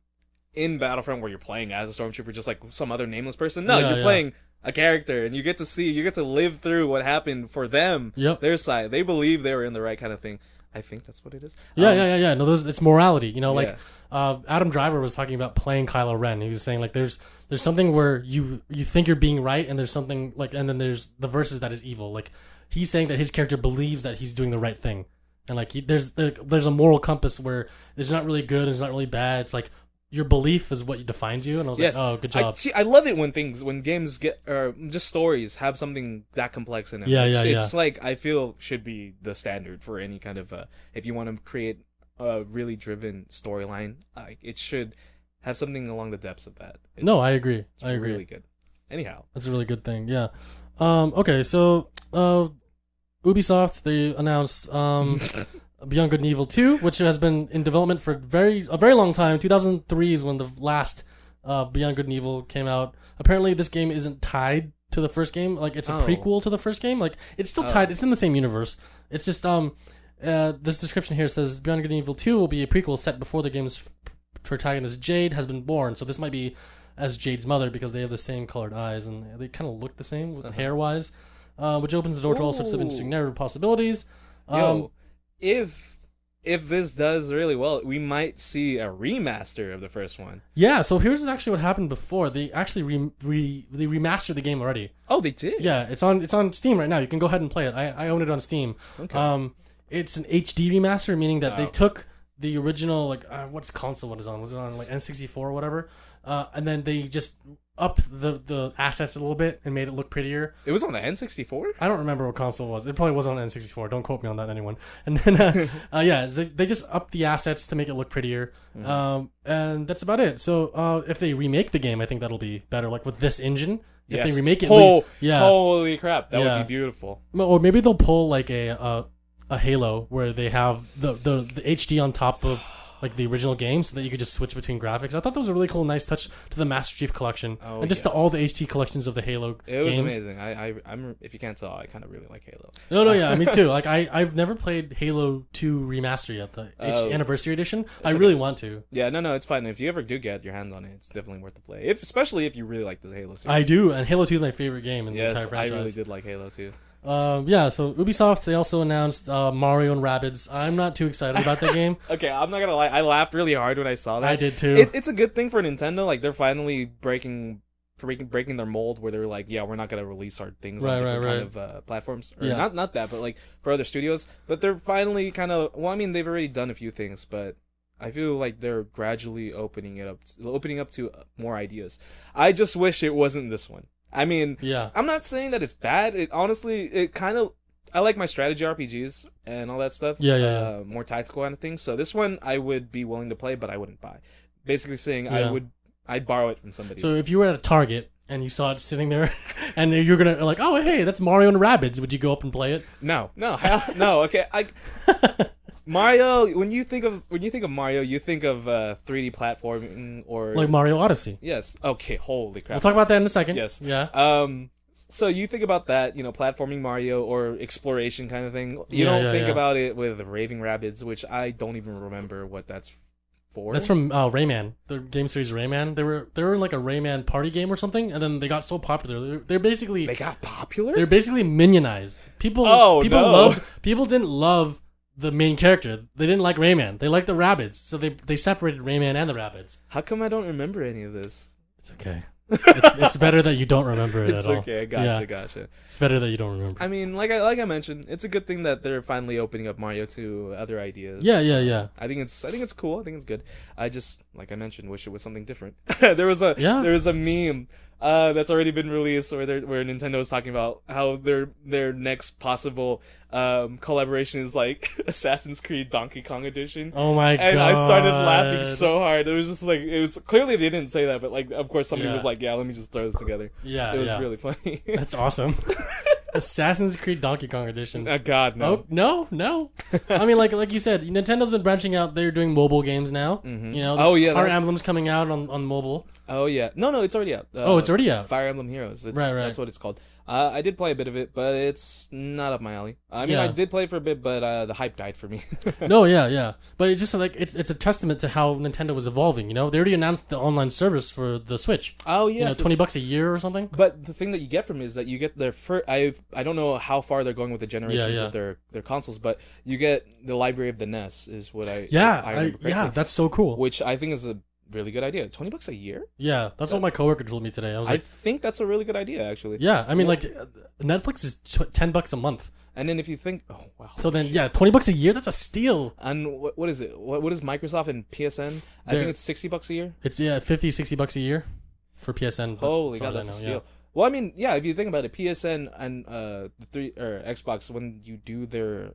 in Battlefront where you're playing as a stormtrooper, just like some other nameless person. No, you're playing a character, and you get to live through what happened for them, their side. They believe they were in the right kind of thing. I think that's what it is. Yeah. No, it's morality. You know, like Adam Driver was talking about playing Kylo Ren. He was saying like there's something where you think you're being right, and there's something like, and then there's the versus that is evil. Like he's saying that his character believes that he's doing the right thing, and like there's a moral compass where there's not really good and there's not really bad. It's like your belief is what defines you. And I was like, oh, good job. I love it when games get, or just stories have something that complex in it. It's like, I feel should be the standard for any kind of, if you want to create a really driven storyline, it should have something along the depths of that. I agree. I agree. Really good. Anyhow. That's a really good thing. Yeah. Okay. So, Ubisoft, they announced, Beyond Good and Evil 2, which has been in development for a very long time. 2003 is when the last Beyond Good and Evil came out. Apparently, this game isn't tied to the first game. Like, it's a prequel to the first game. Like, it's still tied. It's in the same universe. It's just this description here says Beyond Good and Evil 2 will be a prequel set before the game's protagonist Jade has been born. So this might be as Jade's mother because they have the same colored eyes and they kind of look the same hair-wise, which opens the door to all sorts of interesting narrative possibilities. If this does really well, we might see a remaster of the first one. Yeah, so here's actually what happened before. They actually they remastered the game already. Oh, they did? Yeah, it's on Steam right now. You can go ahead and play it. I own it on Steam. Okay. It's an HD remaster, meaning that they took the original, like, what console it is on? Was it on, like, N64 or whatever? And then they just upped the assets a little bit and made it look prettier. It was on the N64? I don't remember what console it was. It probably was on N64. Don't quote me on that, anyone. And then, they just upped the assets to make it look prettier. Mm-hmm. And that's about it. So if they remake the game, I think that'll be better. Like with this engine, if they remake it, holy crap, that would be beautiful. Or maybe they'll pull like a Halo where they have the HD on top of like the original game, so that you could just switch between graphics. I thought that was a really cool, nice touch to the Master Chief Collection, and just to all the HD collections of the Halo games. It was amazing. I'm if you can't tell, I kind of really like Halo. Yeah, me too. Like I've never played Halo 2 Remaster yet, the HD Anniversary Edition. I really want to. Yeah, no, it's fine. If you ever do get your hands on it, it's definitely worth the play. Especially if you really like the Halo series. I do, and Halo 2 is my favorite game in the entire franchise. I really did like Halo 2. So Ubisoft, they also announced Mario and Rabbids. I'm not too excited about that game. Okay, I'm not gonna lie. I laughed really hard when I saw that. I did too. It's a good thing for Nintendo. Like, they're finally breaking their mold where they're like, yeah, we're not gonna release our things on different kind of platforms. Or not that, but like for other studios. But they're finally kind of, well, I mean, they've already done a few things, but I feel like they're gradually opening up to more ideas. I just wish it wasn't this one. I mean, I'm not saying that it's bad. It honestly, I like my strategy RPGs and all that stuff. More tactical kind of things. So this one I would be willing to play, but I wouldn't buy. Basically saying I'd borrow it from somebody. So if you were at a Target and you saw it sitting there, and you're gonna like, oh hey, that's Mario and Rabbids, would you go up and play it? No. Okay, Mario. When you think of Mario, you think of 3D platforming or like Mario Odyssey. Yes. Okay. Holy crap. We'll talk about that in a second. Yes. Yeah. So you think about that, platforming Mario or exploration kind of thing. You don't think about it with Raving Rabbids, which I don't even remember what that's for. That's from Rayman, the game series Rayman. They were in like a Rayman party game or something, and then they got so popular. They got popular. They're basically minionized. People didn't love the main character. They didn't like Rayman. They liked the Rabbids, so they separated Rayman and the Rabbids. How come I don't remember any of this? It's okay. It's better that you don't remember it at all. It's okay. Gotcha. It's better that you don't remember. I mean, like I mentioned, it's a good thing that they're finally opening up Mario to other ideas. Yeah. I think it's cool. I think it's good. I just, like I mentioned, wish it was something different. There was a meme that's already been released where Nintendo is talking about how their next possible collaboration is like Assassin's Creed Donkey Kong Edition. Oh my god! And I started laughing so hard. It was just like, it was clearly they didn't say that, but like of course somebody was like, yeah, let me just throw this together. Yeah, it was really funny. That's awesome. Assassin's Creed Donkey Kong Edition. God, no. Oh, no. I mean, like you said, Nintendo's been branching out. They're doing mobile games now. Mm-hmm. Fire Emblem's coming out on mobile. Oh yeah. No, it's already out. It's already out. Fire Emblem Heroes. Right. That's what it's called. I did play a bit of it, but it's not up my alley. I mean, I did play for a bit, but the hype died for me. No, yeah. But it's just like it's a testament to how Nintendo was evolving. They already announced the online service for the Switch. Oh yes, $20 a year or something. But the thing that you get from it is that you get their first. I don't know how far they're going with the generations of their consoles, but you get the library of the NES is what I remember correctly, that's so cool. Which I think is really good idea. $20 a year? Yeah, that's what my coworker told me today. I was I like, think that's a really good idea, actually. yeah, I mean, like, Netflix is $10 a month. And then if you think, oh wow. So then, yeah, $20 a year, that's a steal. And what is it? What is Microsoft and PSN? I think it's $60 a year. It's $50-$60 a year for PSN. Holy God, that's a steal. Yeah. Well, I mean, yeah, if you think about it, PSN and Xbox, when you do their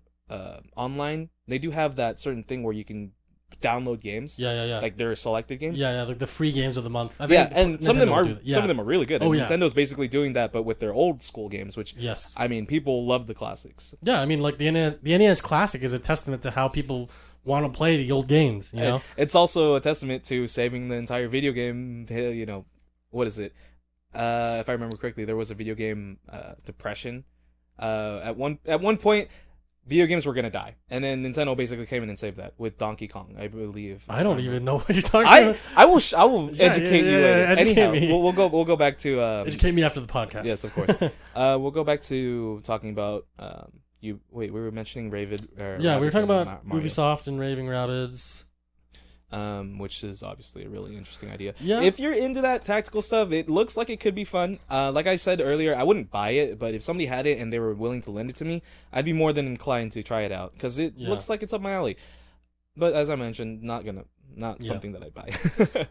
online, they do have that certain thing where you can download games. Yeah. Like their selected games. Yeah, like the free games of the month. I think and some of them are really good. And Nintendo's basically doing that, but with their old school games, which I mean, people love the classics. Yeah, I mean, like the NES Classic is a testament to how people want to play the old games. You know, it's also a testament to saving the entire video game. You know, what is it? If I remember correctly, there was a video game depression. At one point, video games were gonna die, and then Nintendo basically came in and saved that with Donkey Kong, I believe. I don't even know what you're talking about. I will educate you later. Anyhow, we'll go back to educate me after the podcast. Yes, of course. We'll go back to talking about we were mentioning Ravid. We were talking about Ubisoft and Raving Rabbids. Which is obviously a really interesting idea. Yeah. If you're into that tactical stuff, it looks like it could be fun. Like I said earlier, I wouldn't buy it, but if somebody had it and they were willing to lend it to me, I'd be more than inclined to try it out because it looks like it's up my alley. But as I mentioned, not something that I'd buy.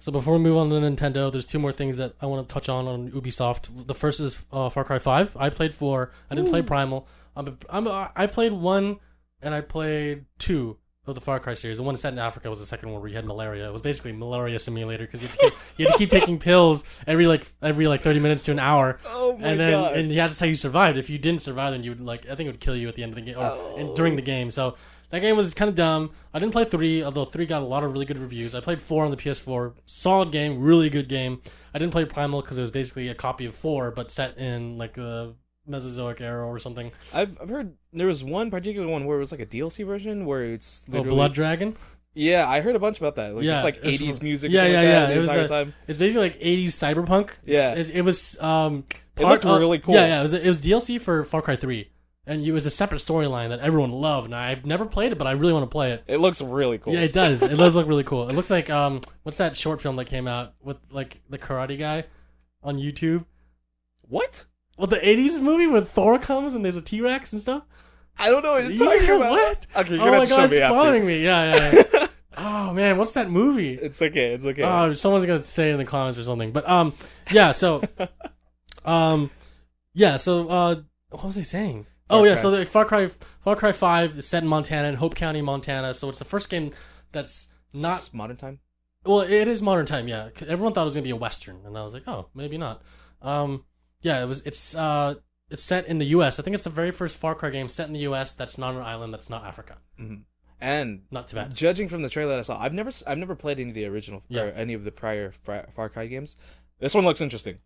So before we move on to Nintendo, there's two more things that I want to touch on Ubisoft. The first is Far Cry 5. I played 4. I didn't play Primal. I played 1 and I played 2. Of the Far Cry series. The one set in Africa was the second one where you had malaria. It was basically malaria simulator because you had to keep taking pills every 30 minutes to an hour. Oh my God. And that's how you survived. If you didn't survive, then you would I think it would kill you at the end of the game or during the game. So that game was kind of dumb. I didn't play 3, although 3 got a lot of really good reviews. I played 4 on the PS4. Solid game, really good game. I didn't play Primal because it was basically a copy of 4, but set in like the Mesozoic era or something. I've heard there was one particular one where it was like a DLC version where it's literally... Blood Dragon? Yeah, I heard a bunch about that. It's like 80s music. Yeah. The entire time. It's basically like 80s cyberpunk. Yeah. It was... it looked really cool. Yeah. It was DLC for Far Cry 3. And it was a separate storyline that everyone loved. And I've never played it, but I really want to play it. It looks really cool. Yeah, it does. It does look really cool. It looks like... what's that short film that came out with like the karate guy on YouTube? What? Well, the 80s movie where Thor comes and there's a T-Rex and stuff? I don't know what you're talking about. What? Okay, you're gonna have to show me it's after. bothering me. Yeah. Oh, man, what's that movie? It's okay. Someone's going to say it in the comments or something. But, so... what was I saying? So the Far Cry 5 is set in Montana, in Hope County, Montana. So it's the first game that's not... It's modern time? Well, it is modern time, yeah. Everyone thought it was going to be a Western, and I was like, oh, maybe not. It's set in the U.S. I think it's the very first Far Cry game set in the U.S. that's not an island, that's not Africa. Mm-hmm. And not Tibet. Judging from the trailer that I saw, I've never played any of the original or any of the prior Far Cry games. This one looks interesting.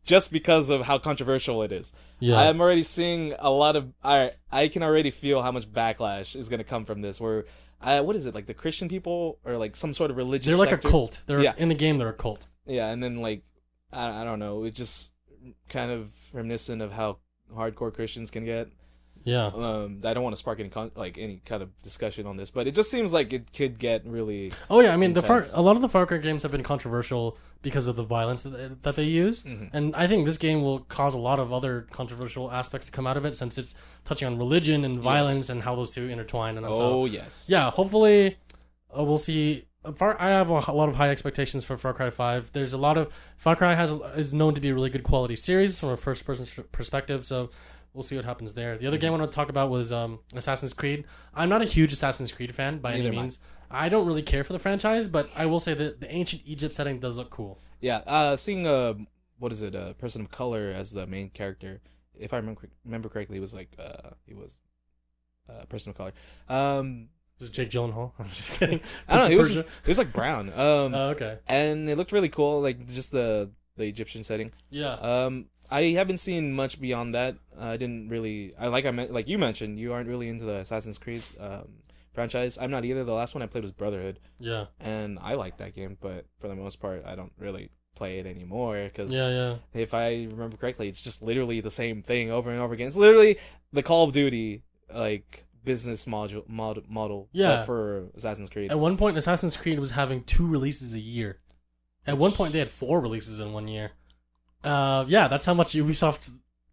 Just because of how controversial it is. Yeah. I'm already seeing a lot of... I can already feel how much backlash is going to come from this, where... what is it, like the Christian people or like some sort of religious They're like sector? A cult. In the game, they're a cult. Yeah, and then like... I don't know. It's just kind of reminiscent of how hardcore Christians can get. Yeah. I don't want to spark any kind of discussion on this, but it just seems like it could get really. Oh yeah, I mean a lot of the Far Cry games have been controversial because of the violence that they use, and I think this game will cause a lot of other controversial aspects to come out of it since it's touching on religion and violence and how those two intertwine. And yeah, hopefully we'll see. I have a lot of high expectations for Far Cry 5. There's a lot of... Far Cry is known to be a really good quality series from a first-person perspective, so we'll see what happens there. The other game I want to talk about was Assassin's Creed. I'm not a huge Assassin's Creed fan by any means. I don't really care for the franchise, but I will say that the ancient Egypt setting does look cool. Yeah, seeing a person of color as the main character, if I remember correctly, it was like he was a person of color. Is it Jake Gyllenhaal? I'm just kidding. I don't know. It was like brown. Okay. And it looked really cool, like just the Egyptian setting. Yeah. I haven't seen much beyond that. I didn't really. Like you mentioned, you aren't really into the Assassin's Creed franchise. I'm not either. The last one I played was Brotherhood. Yeah. And I liked that game, but for the most part, I don't really play it anymore because if I remember correctly, it's just literally the same thing over and over again. It's literally the Call of Duty, like business model Yeah. for Assassin's Creed. At one point, Assassin's Creed was having 2 releases a year. At one point, they had 4 releases in 1 year. Yeah, that's how much Ubisoft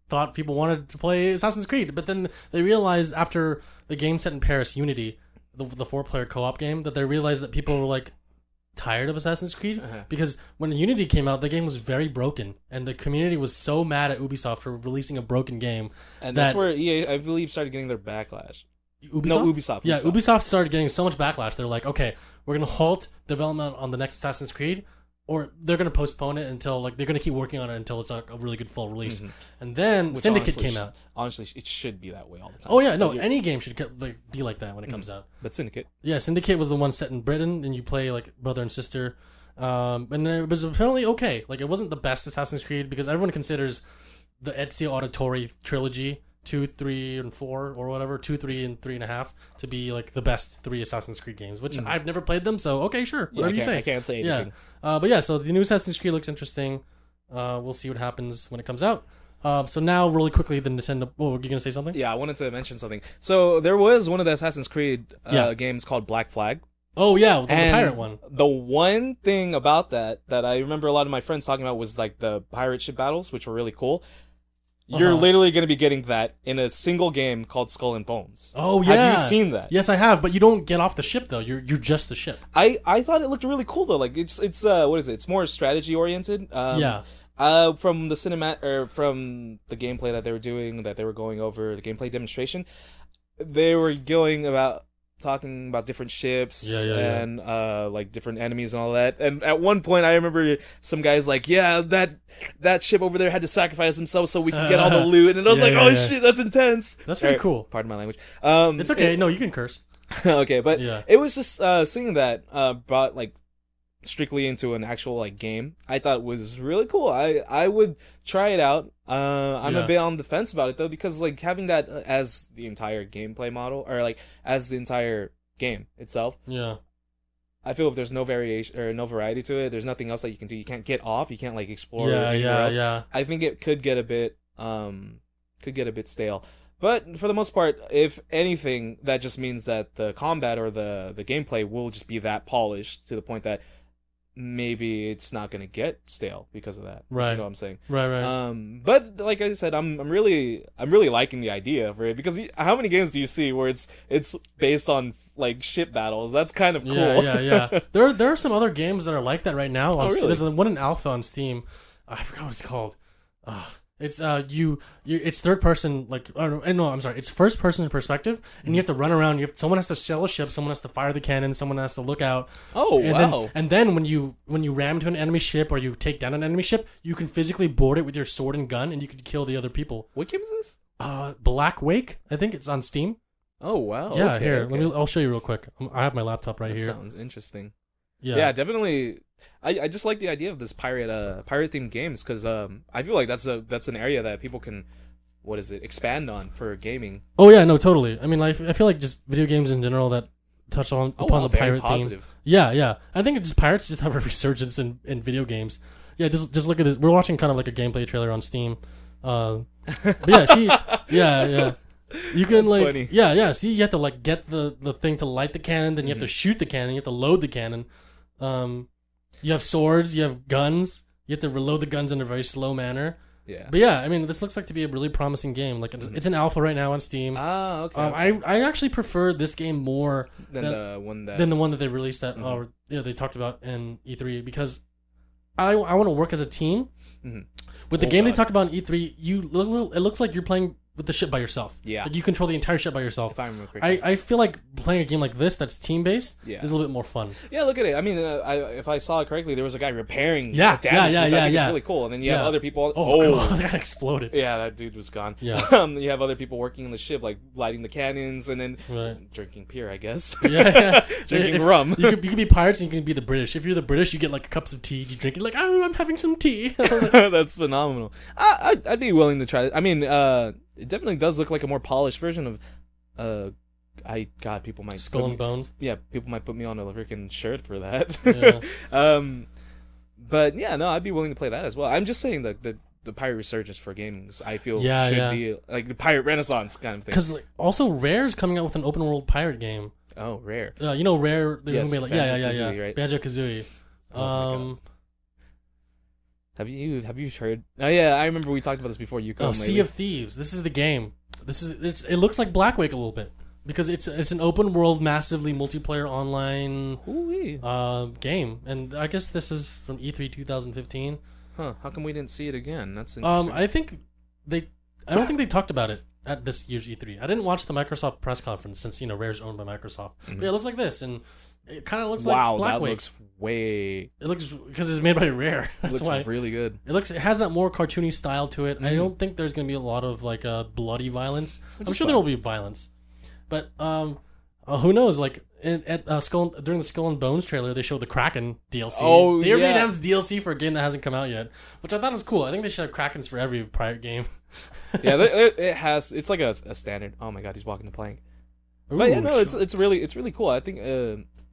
thought people wanted to play Assassin's Creed. But then they realized after the game set in Paris, Unity, the 4-player co-op game, that they realized that people were like tired of Assassin's Creed because when Unity came out, the game was very broken, and the community was so mad at Ubisoft for releasing a broken game. And that's where EA, I believe, started getting their backlash. Ubisoft? No, Ubisoft. Yeah, Ubisoft started getting so much backlash. They're like, okay, we're gonna halt development on the next Assassin's Creed, or they're gonna postpone it until like they're gonna keep working on it until it's like a really good full release. And then Syndicate came out. Honestly, it should be that way all the time. Oh yeah, no, any game should be like that when it comes out. But Syndicate. Yeah, Syndicate was the one set in Britain, and you play like brother and sister. And it was apparently okay. Like, it wasn't the best Assassin's Creed because everyone considers the Ezio Auditore trilogy 2, 3, and 4 or whatever 2, 3, and 3.5 to be like the best 3 Assassin's Creed games. Which I've never played them, so okay, sure, whatever you say. I can't say anything. Yeah, but yeah, so the new Assassin's Creed looks interesting. We'll see what happens when it comes out. So now, really quickly, the Nintendo. Oh, were you gonna say something? Yeah, I wanted to mention something. So there was one of the Assassin's Creed games called Black Flag. Oh yeah, the pirate one. The one thing about that I remember a lot of my friends talking about was like the pirate ship battles, which were really cool. You're literally going to be getting that in a single game called Skull and Bones. Oh yeah, have you seen that? Yes, I have. But you don't get off the ship though. You're just the ship. I thought it looked really cool though. Like it's what is it? It's more strategy oriented. From the from the gameplay that they were doing, that they were going over the gameplay demonstration, they were talking about different ships and like different enemies and all that. And at one point I remember some guys like, yeah, that ship over there had to sacrifice himself so we could get all the loot, and I was shit, that's intense. That's pretty cool. Pardon my language. It's okay. No, you can curse. Okay, but it was just seeing that brought like strictly into an actual like game, I thought was really cool. I would try it out. I'm a bit on the fence about it though, because like having that as the entire gameplay model, or like as the entire game itself. Yeah. I feel if there's no variation or no variety to it, there's nothing else that you can do. You can't get off. You can't like explore anywhere else. Yeah. I think it could get a bit stale. But for the most part, if anything, that just means that the combat or the gameplay will just be that polished to the point that maybe it's not gonna get stale because of that. Right. You know what I'm saying? Right. But like I said, I'm really liking the idea for it, because how many games do you see where it's based on like ship battles? That's kind of cool. Yeah. There are some other games that are like that right now. Really? There's one in alpha on Steam. I forgot what it's called. It's it's third person, like, it's first person perspective, and you have to run around. Someone has to sail a ship, someone has to fire the cannon, someone has to look out. And then when you ram into an enemy ship or you take down an enemy ship, you can physically board it with your sword and gun, and you can kill the other people. What game is this? Black Wake, I think it's on Steam. Oh wow. Yeah, okay, here, I'll show you real quick. I have my laptop right here. Sounds interesting. Yeah, definitely. I just like the idea of this pirate themed games, because I feel like that's an area that people can expand on for gaming. Oh yeah, no, totally. I mean, I feel like just video games in general that touch upon the pirate theme. Yeah. I think pirates just have a resurgence in video games. Yeah, just look at this. We're watching kind of like a gameplay trailer on Steam. But yeah, see, yeah. You can That's funny. See, you have to like get the thing to light the cannon, then you have to shoot the cannon, you have to load the cannon. You have swords, you have guns, you have to reload the guns in a very slow manner. Yeah. But yeah, I mean, this looks like to be a really promising game. Like, it's an alpha right now on Steam. Okay. I actually prefer this game more than the one that they released at they talked about in E3, because I want to work as a team. With the game they talked about in E3, it looks like you're playing with the ship by yourself. Yeah. Like, you control the entire ship by yourself. If I remember correctly. I feel like playing a game like this that's team-based is a little bit more fun. Yeah, look at it. I mean, if I saw it correctly, there was a guy repairing damage, which I think is really cool. And then you have other people... Oh, that exploded. Yeah, that dude was gone. Yeah. You have other people working on the ship, like lighting the cannons and then drinking beer, I guess. Yeah. Drinking rum. You could be pirates and you can be the British. If you're the British, you get like cups of tea. You drink it like, I'm having some tea. That's phenomenal. I'd be willing to try it. I mean... it definitely does look like a more polished version of people might Skull and Bones. Yeah, people might put me on a freaking shirt for that. Yeah. But yeah, no, I'd be willing to play that as well. I'm just saying that the pirate resurgence for gaming. I feel Yeah, should yeah. be like the pirate renaissance kind of thing. Because like, also Rare's coming out with an open world pirate game. Oh, Rare. You know Rare. Yes, Like, yeah, Banjo-Kazooie, right? Banjo-Kazooie. Oh my God. Have you heard? Oh yeah, I remember we talked about this before. You come Sea of Thieves. This is the game. It looks like Black Wake a little bit because it's an open world, massively multiplayer online game, and I guess this is from E3 2015. Huh? How come we didn't see it again? That's interesting. I don't think they talked about it at this year's E3. I didn't watch the Microsoft press conference since Rare's owned by Microsoft. But yeah, it looks like this, and it kind of looks like Black Wake. Looks way. It looks because it's made by Rare. That's looks why really good. It has that more cartoony style to it. I don't think there's gonna be a lot of like bloody violence. I'm sure there will be violence, but who knows? Like during the Skull and Bones trailer, they showed the Kraken DLC. Oh, they already announced DLC for a game that hasn't come out yet, which I thought was cool. I think they should have Krakens for every pirate game. Yeah, it has. It's like a standard. Oh my God, he's walking the plank. Ooh, but yeah, no, it's really cool. I think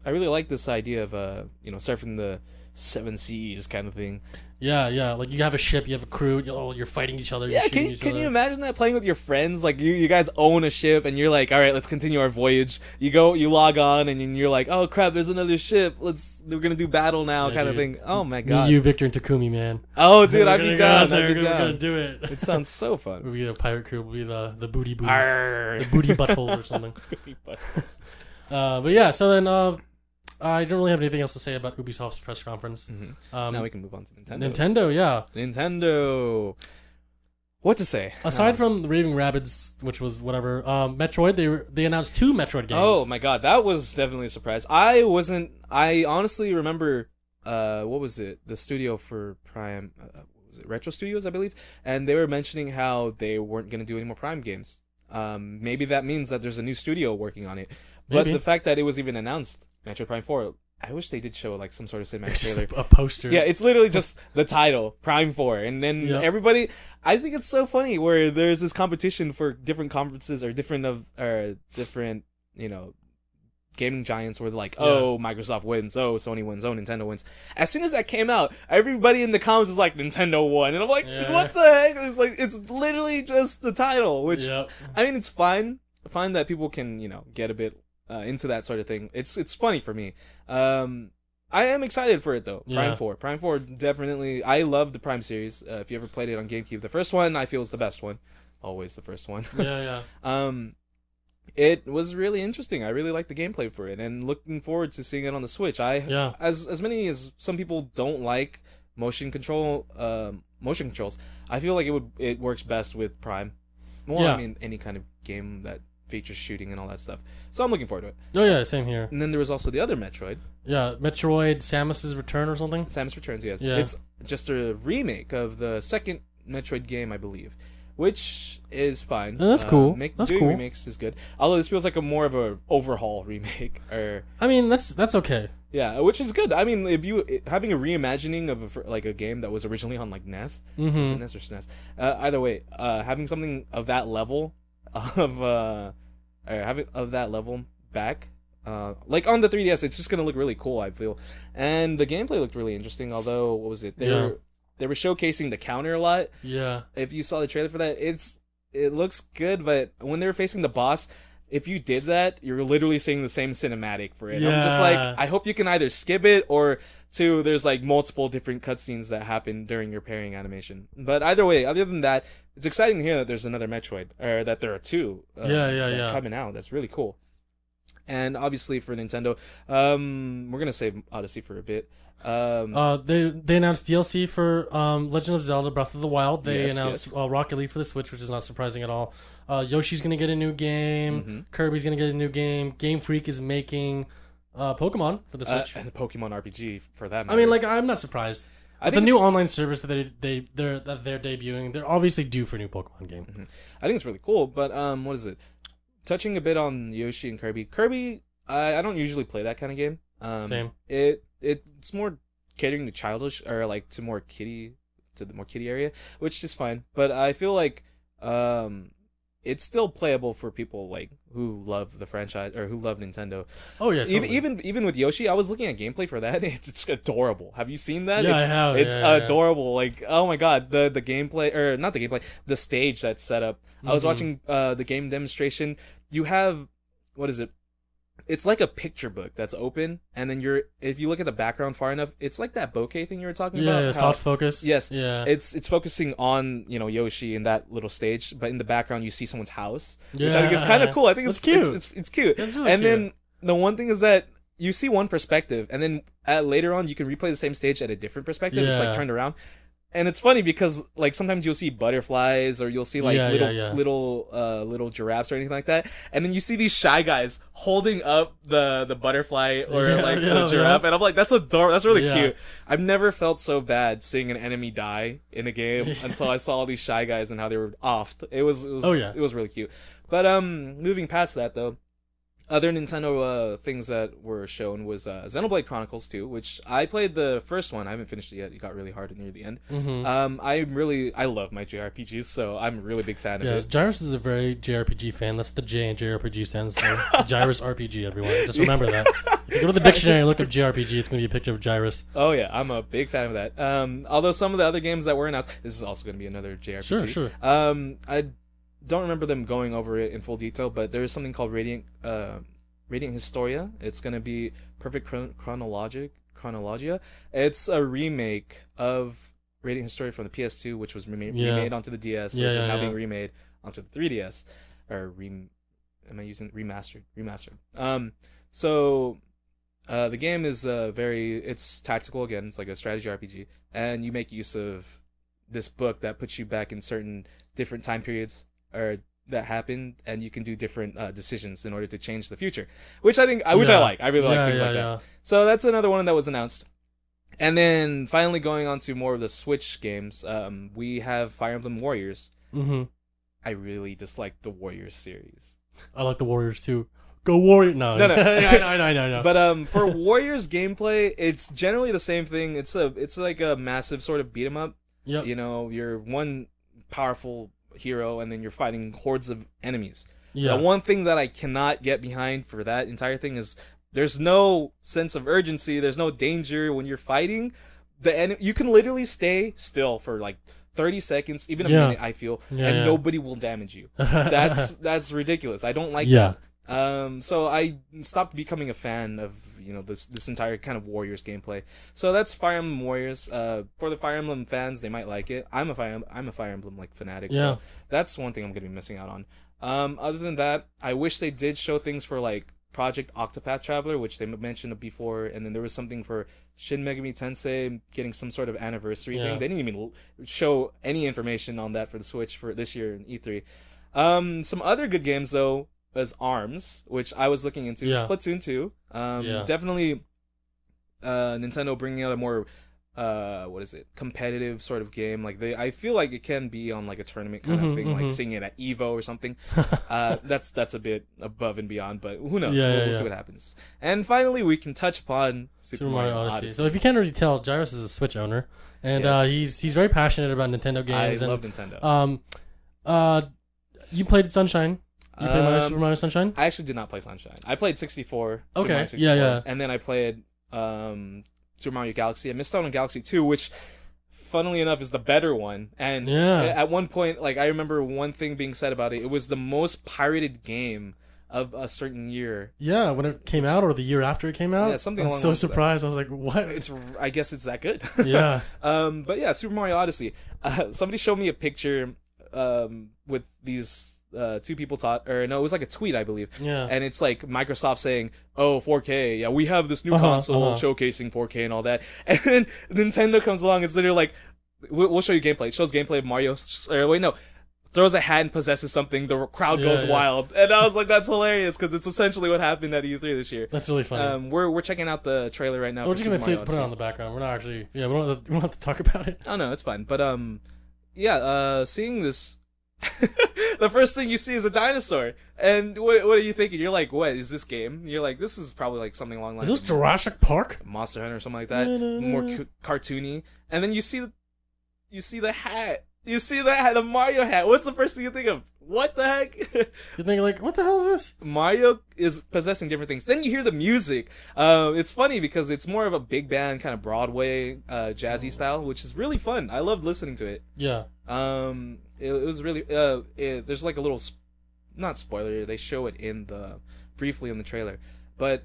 I really like this idea of surfing the seven seas kind of thing. Yeah. Like you have a ship, you have a crew, you're fighting each other. Yeah, can you imagine that playing with your friends? Like you guys own a ship, and you're like, all right, let's continue our voyage. You log on, and you're like, oh crap, there's another ship. We're gonna do battle now, kind of thing. Oh my God, me, you, Victor, and Takumi, man. Oh dude, I'd be down. We're gonna do it. It sounds so fun. We'll be the pirate crew. We'll be the booty booties, the booty buttholes or something. But yeah, so then. I don't really have anything else to say about Ubisoft's press conference. Mm-hmm. Now we can move on to Nintendo. Nintendo. What to say? Aside from the Raving Rabbids, which was whatever, Metroid, they announced 2 Metroid games. Oh my God, that was definitely a surprise. I honestly remember, what was it? The studio for Prime, what was it? Retro Studios, I believe? And they were mentioning how they weren't going to do any more Prime games. Maybe that means that there's a new studio working on it. But the fact that it was even announced, Metroid Prime 4, I wish they did show like some sort of cinematic trailer. A poster. Yeah, it's literally just the title, Prime 4. And then everybody, I think it's so funny where there's this competition for different conferences or different, gaming giants where they're like, oh, Microsoft wins, oh, Sony wins, oh, Nintendo wins. As soon as that came out, everybody in the comments was like, Nintendo won. And I'm like, what the heck? It's like, it's literally just the title, which, I mean, it's fine. Fine that people can, get a bit into that sort of thing. It's funny for me. I am excited for it though. Prime 4 definitely. I love the Prime series. If you ever played it on GameCube, the first one I feel is the best one. Always the first one. It was really interesting. I really liked the gameplay for it, and looking forward to seeing it on the Switch. As many as some people don't like motion controls, I feel like it works best with Prime. Well, I mean, any kind of game that features shooting and all that stuff. So I'm looking forward to it. Oh yeah, same here. And then there was also the other Metroid. Yeah, Metroid Samus's Return or something? Samus Returns, yes. Yeah. It's just a remake of the second Metroid game, I believe, which is fine. That's cool. Doing remakes is good. Although this feels like more of a overhaul remake. I mean, that's okay. Yeah, which is good. I mean, if you having a reimagining of a game that was originally on like NES, was it NES or SNES? Either way, having something of that level back, like on the 3DS, it's just gonna look really cool, I feel. And the gameplay looked really interesting. Although, what was it? They were showcasing the counter a lot. Yeah. If you saw the trailer for that, it looks good. But when they were facing the boss, if you did that, you're literally seeing the same cinematic for it. Yeah. I'm just like, I hope you can either skip it or there's like multiple different cutscenes that happen during your pairing animation. But either way, other than that, it's exciting to hear that there's another Metroid, or that there are 2 coming out. That's really cool. And obviously for Nintendo, we're gonna save Odyssey for a bit. They announced DLC for Legend of Zelda: Breath of the Wild. They announced Rocket League for the Switch, which is not surprising at all. Yoshi's gonna get a new game. Kirby's gonna get a new game. Game Freak is making Pokemon for the Switch, and a Pokemon RPG for that matter. I mean, like, I'm not surprised. With the new online service that they're debuting, they're obviously due for a new Pokemon game. I think it's really cool. But what is it? Touching a bit on Yoshi and Kirby. Kirby, I don't usually play that kind of game. Same. It's more catering to childish, or like to the more kiddie area, which is fine. But I feel like it's still playable for people like who love the franchise or who love Nintendo. Oh yeah, totally. Even with Yoshi, I was looking at gameplay for that. It's adorable. Have you seen that? Yeah, I have. It's adorable. Like, oh my god, the gameplay, or not the gameplay, the stage that's set up. I was watching the game demonstration. You have, what is it? It's like a picture book that's open, and then if you look at the background far enough, it's like that bokeh thing you were talking about. Yeah, soft focus. Yes. Yeah. It's focusing on, Yoshi in that little stage, but in the background you see someone's house, Yeah. which I think is kind of cool. I think it's cute. It's cute. That's really and cute. then the one thing is that you see one perspective, and then later on you can replay the same stage at a different perspective. It's like Yeah. turned around. And it's funny because like sometimes you'll see butterflies or you'll see like little giraffes or anything like that, and then you see these shy guys holding up the butterfly or the giraffe, and I'm like, that's adorable. That's really cute. I've never felt so bad seeing an enemy die in a game until I saw all these shy guys and how they were offed. It was really cute. But moving past that though. Other Nintendo things that were shown was Xenoblade Chronicles 2, which I played the first one. I haven't finished it yet. It got really hard near the end. I love my JRPGs, so I'm a really big fan of it. Jairus is a very JRPG fan. That's the J in JRPG stands for. Jairus RPG, everyone. Just remember that. If you go to the dictionary and look up JRPG, it's going to be a picture of Jairus. Oh yeah, I'm a big fan of that. Although some of the other games that were announced, this is also going to be another JRPG. Sure. I don't remember them going over it in full detail, but there is something called Radiant Historia. It's going to be Perfect Chronologia. It's a remake of Radiant Historia from the PS2, which was remade onto the DS, which is now being remade onto the 3DS. Or am I using remastered? So the game is it's tactical again. It's like a strategy RPG, and you make use of this book that puts you back in certain different time periods or that happened, and you can do different decisions in order to change the future, which I like. I really like things like that. So that's another one that was announced. And then finally going on to more of the Switch games, we have Fire Emblem Warriors. I really dislike the Warriors series. I like the Warriors too. Go Warriors! No. No. But for Warriors gameplay, it's generally the same thing. It's like a massive sort of beat 'em up. Yep. You're one powerful hero, and then you're fighting hordes of enemies. Yeah. The one thing that I cannot get behind for that entire thing is there's no sense of urgency. There's no danger when you're fighting. You can literally stay still for like 30 seconds, even a minute, I feel, and nobody will damage you. That's ridiculous. I don't like that. So I stopped becoming a fan of this entire kind of Warriors gameplay. So that's Fire Emblem Warriors. For the Fire Emblem fans, they might like it. I'm a Fire Emblem like fanatic. Yeah. So that's one thing I'm gonna be missing out on. Other than that, I wish they did show things for like Project Octopath Traveler, which they mentioned before, and then there was something for Shin Megami Tensei getting some sort of anniversary thing. They didn't even show any information on that for the Switch for this year in E3. Some other good games though was ARMS, which I was looking into. Splatoon 2. Definitely Nintendo bringing out a more competitive sort of game. Like I feel like it can be on like a tournament kind of thing, like seeing it at Evo or something. That's a bit above and beyond, but who knows? We'll see what happens. And finally, we can touch upon Super Mario Odyssey. So if you can't already tell, Jairus is a Switch owner, and he's very passionate about Nintendo games. I love Nintendo. You played Sunshine. You played Super Mario Sunshine? I actually did not play Sunshine. I played 64. Okay. Super Mario 64, yeah. And then I played Super Mario Galaxy. I missed out on Galaxy 2, which, funnily enough, is the better one. And at one point, like I remember one thing being said about it. It was the most pirated game of a certain year. Yeah, when it came out or the year after it came out. Yeah, something. I was so surprised. I was like, "What?" I guess it's that good. Yeah. But yeah, Super Mario Odyssey. Somebody showed me a picture with these. Two people it was like a tweet, I believe. Yeah. And it's like Microsoft saying, "Oh, 4K. Yeah, we have this new console showcasing 4K and all that." And then Nintendo comes along. It's literally like, "We'll show you gameplay." It shows gameplay of Mario. Throws a hat and possesses something. The crowd goes wild, and I was like, "That's hilarious," because it's essentially what happened at E3 this year. That's really funny. We're checking out the trailer right now. We're just gonna put it on the background. We're not actually. Yeah, we don't have to talk about it. Oh no, it's fine. But seeing this. The first thing you see is a dinosaur, and what are you thinking? You're like, "What is this game?" You're like, "This is probably like something along the lines." Is this Jurassic Park? Monster Hunter or something like that, more cartoony. And then you see the hat. You see that the Mario hat? What's the first thing you think of? What the heck? You think like, what the hell is this? Mario is possessing different things. Then you hear the music. It's funny because it's more of a big band kind of Broadway jazzy style, which is really fun. I loved listening to it. Yeah. It was really there's like a little not spoiler. They show it briefly in the trailer, but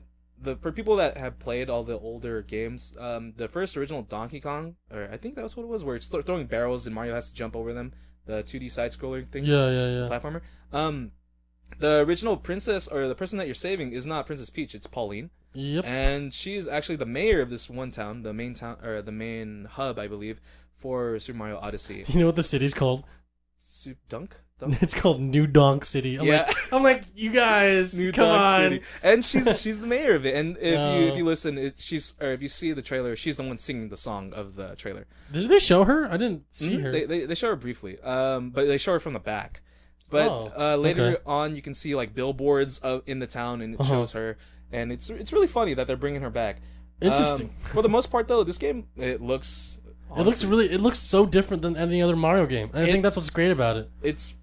for people that have played all the older games, the first original Donkey Kong, or I think that's what it was, where it's throwing barrels and Mario has to jump over them. The 2D side-scroller thing. Yeah. Platformer. The original princess, or the person that you're saving, is not Princess Peach. It's Pauline. Yep. And she's actually the mayor of this one town, the main hub, I believe, for Super Mario Odyssey. You know what the city's called? Dunk? It's called New Donk City. I'm like, you guys, New come Donk on. City. And she's the mayor of it. And if you listen, if you see the trailer, she's the one singing the song of the trailer. Did they show her? I didn't see her. They show her briefly, but they show her from the back. But later on, you can see like billboards in the town, and it shows her. And it's really funny that they're bringing her back. Interesting. For the most part, though, this game it looks so different than any other Mario game. And I think that's what's great about it. It's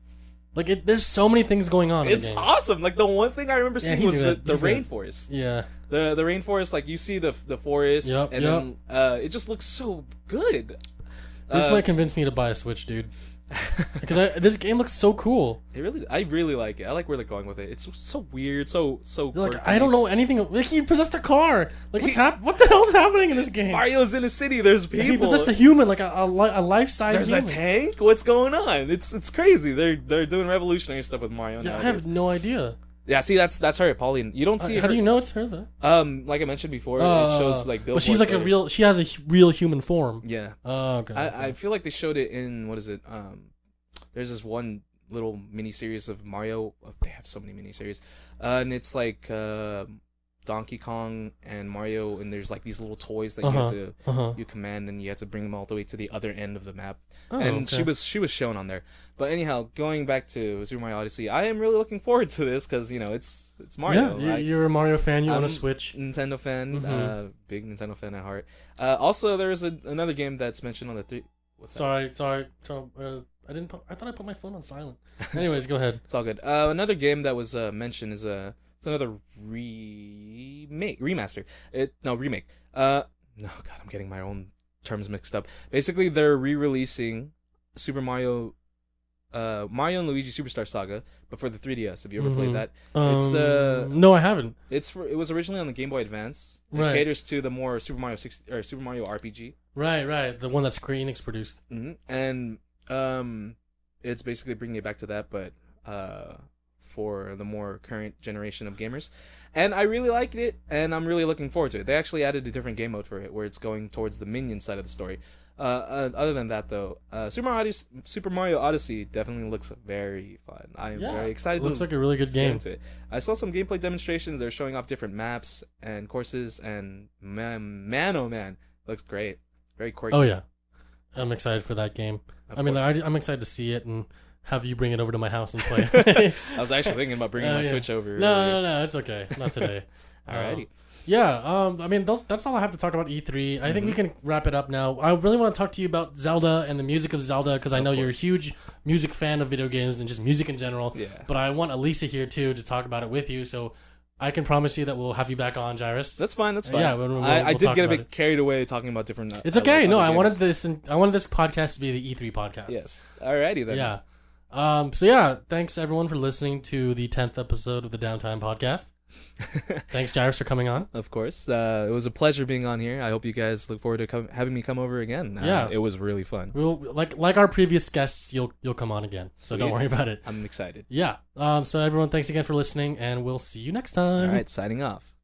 like there's so many things going on. It's in the game. awesome. Like the one thing I remember seeing was the rainforest. Yeah. The rainforest, like you see the forest, then it just looks so good. This might convince me to buy a Switch, dude. Because this game looks so cool. I really like it. I like where they're going with it. It's so weird, so like quirky. I don't know anything. Like he possessed a car. Like what the hell's happening in this game? Mario's in a city. There's people. He possessed a human, like a life-size. There's human. a tank. What's going on? It's crazy. They're doing revolutionary stuff with Mario now. I have no idea. Yeah, see, that's her, Pauline. You don't see her. How do you know it's her though? Like I mentioned before, it shows like billboards. But she's like she has a real human form. Yeah. Oh, okay. I feel like they showed it in what is it? There's this one little mini series of Mario. Oh, they have so many mini series, and it's like Donkey Kong and Mario, and there's like these little toys that you have to you command, and you have to bring them all the way to the other end of the map. She was shown on there. But anyhow, going back to Super Mario Odyssey, I am really looking forward to this because it's Mario. Yeah, you're a Mario fan. You own a Switch. Nintendo fan, big Nintendo fan at heart. Also, there is another game that's mentioned on the three. What's that? Sorry. I thought I put my phone on silent. Anyways, go ahead. It's all good. Another game that was mentioned is it's another remaster. Remake. No, God, I'm getting my own terms mixed up. Basically, they're re-releasing Super Mario, Mario and Luigi Superstar Saga, but for the 3DS. Have you ever played that? No, I haven't. It was originally on the Game Boy Advance. It caters to the more Super Mario RPG. Right. The one that Square Enix produced. And it's basically bringing it back to that, but for the more current generation of gamers. And I really liked it, and I'm really looking forward to it. They actually added a different game mode for it, where it's going towards the minion side of the story. Other than that, though, Super Mario Odyssey definitely looks very fun. I am very excited. Looks like a really good game. Into it. I saw some gameplay demonstrations. They're showing off different maps and courses, and man, oh man, looks great. Very quirky. Oh yeah, I'm excited for that game. I'm excited to see it and have you bring it over to my house and play. I was actually thinking about bringing my Switch over. No, it's okay. Not today. Alrighty. That's all I have to talk about E3. I think we can wrap it up now. I really want to talk to you about Zelda and the music of Zelda because I know you're a huge music fan of video games and just music in general. Yeah. But I want Alyssa here too to talk about it with you. So I can promise you that we'll have you back on, Jairus. That's fine. Yeah, I did get a bit carried away talking about different. It's okay. No, I wanted this podcast to be the E3 podcast. Yes. Alrighty then. Yeah. Thanks everyone for listening to the 10th episode of the Downtime Podcast. Thanks, Jairus, for coming on. Of course. It was a pleasure being on here. I hope you guys look forward to having me come over again. It was really fun. We'll like our previous guests, you'll come on again. So don't worry about it. I'm excited. Yeah. So everyone, thanks again for listening, and we'll see you next time. All right, signing off.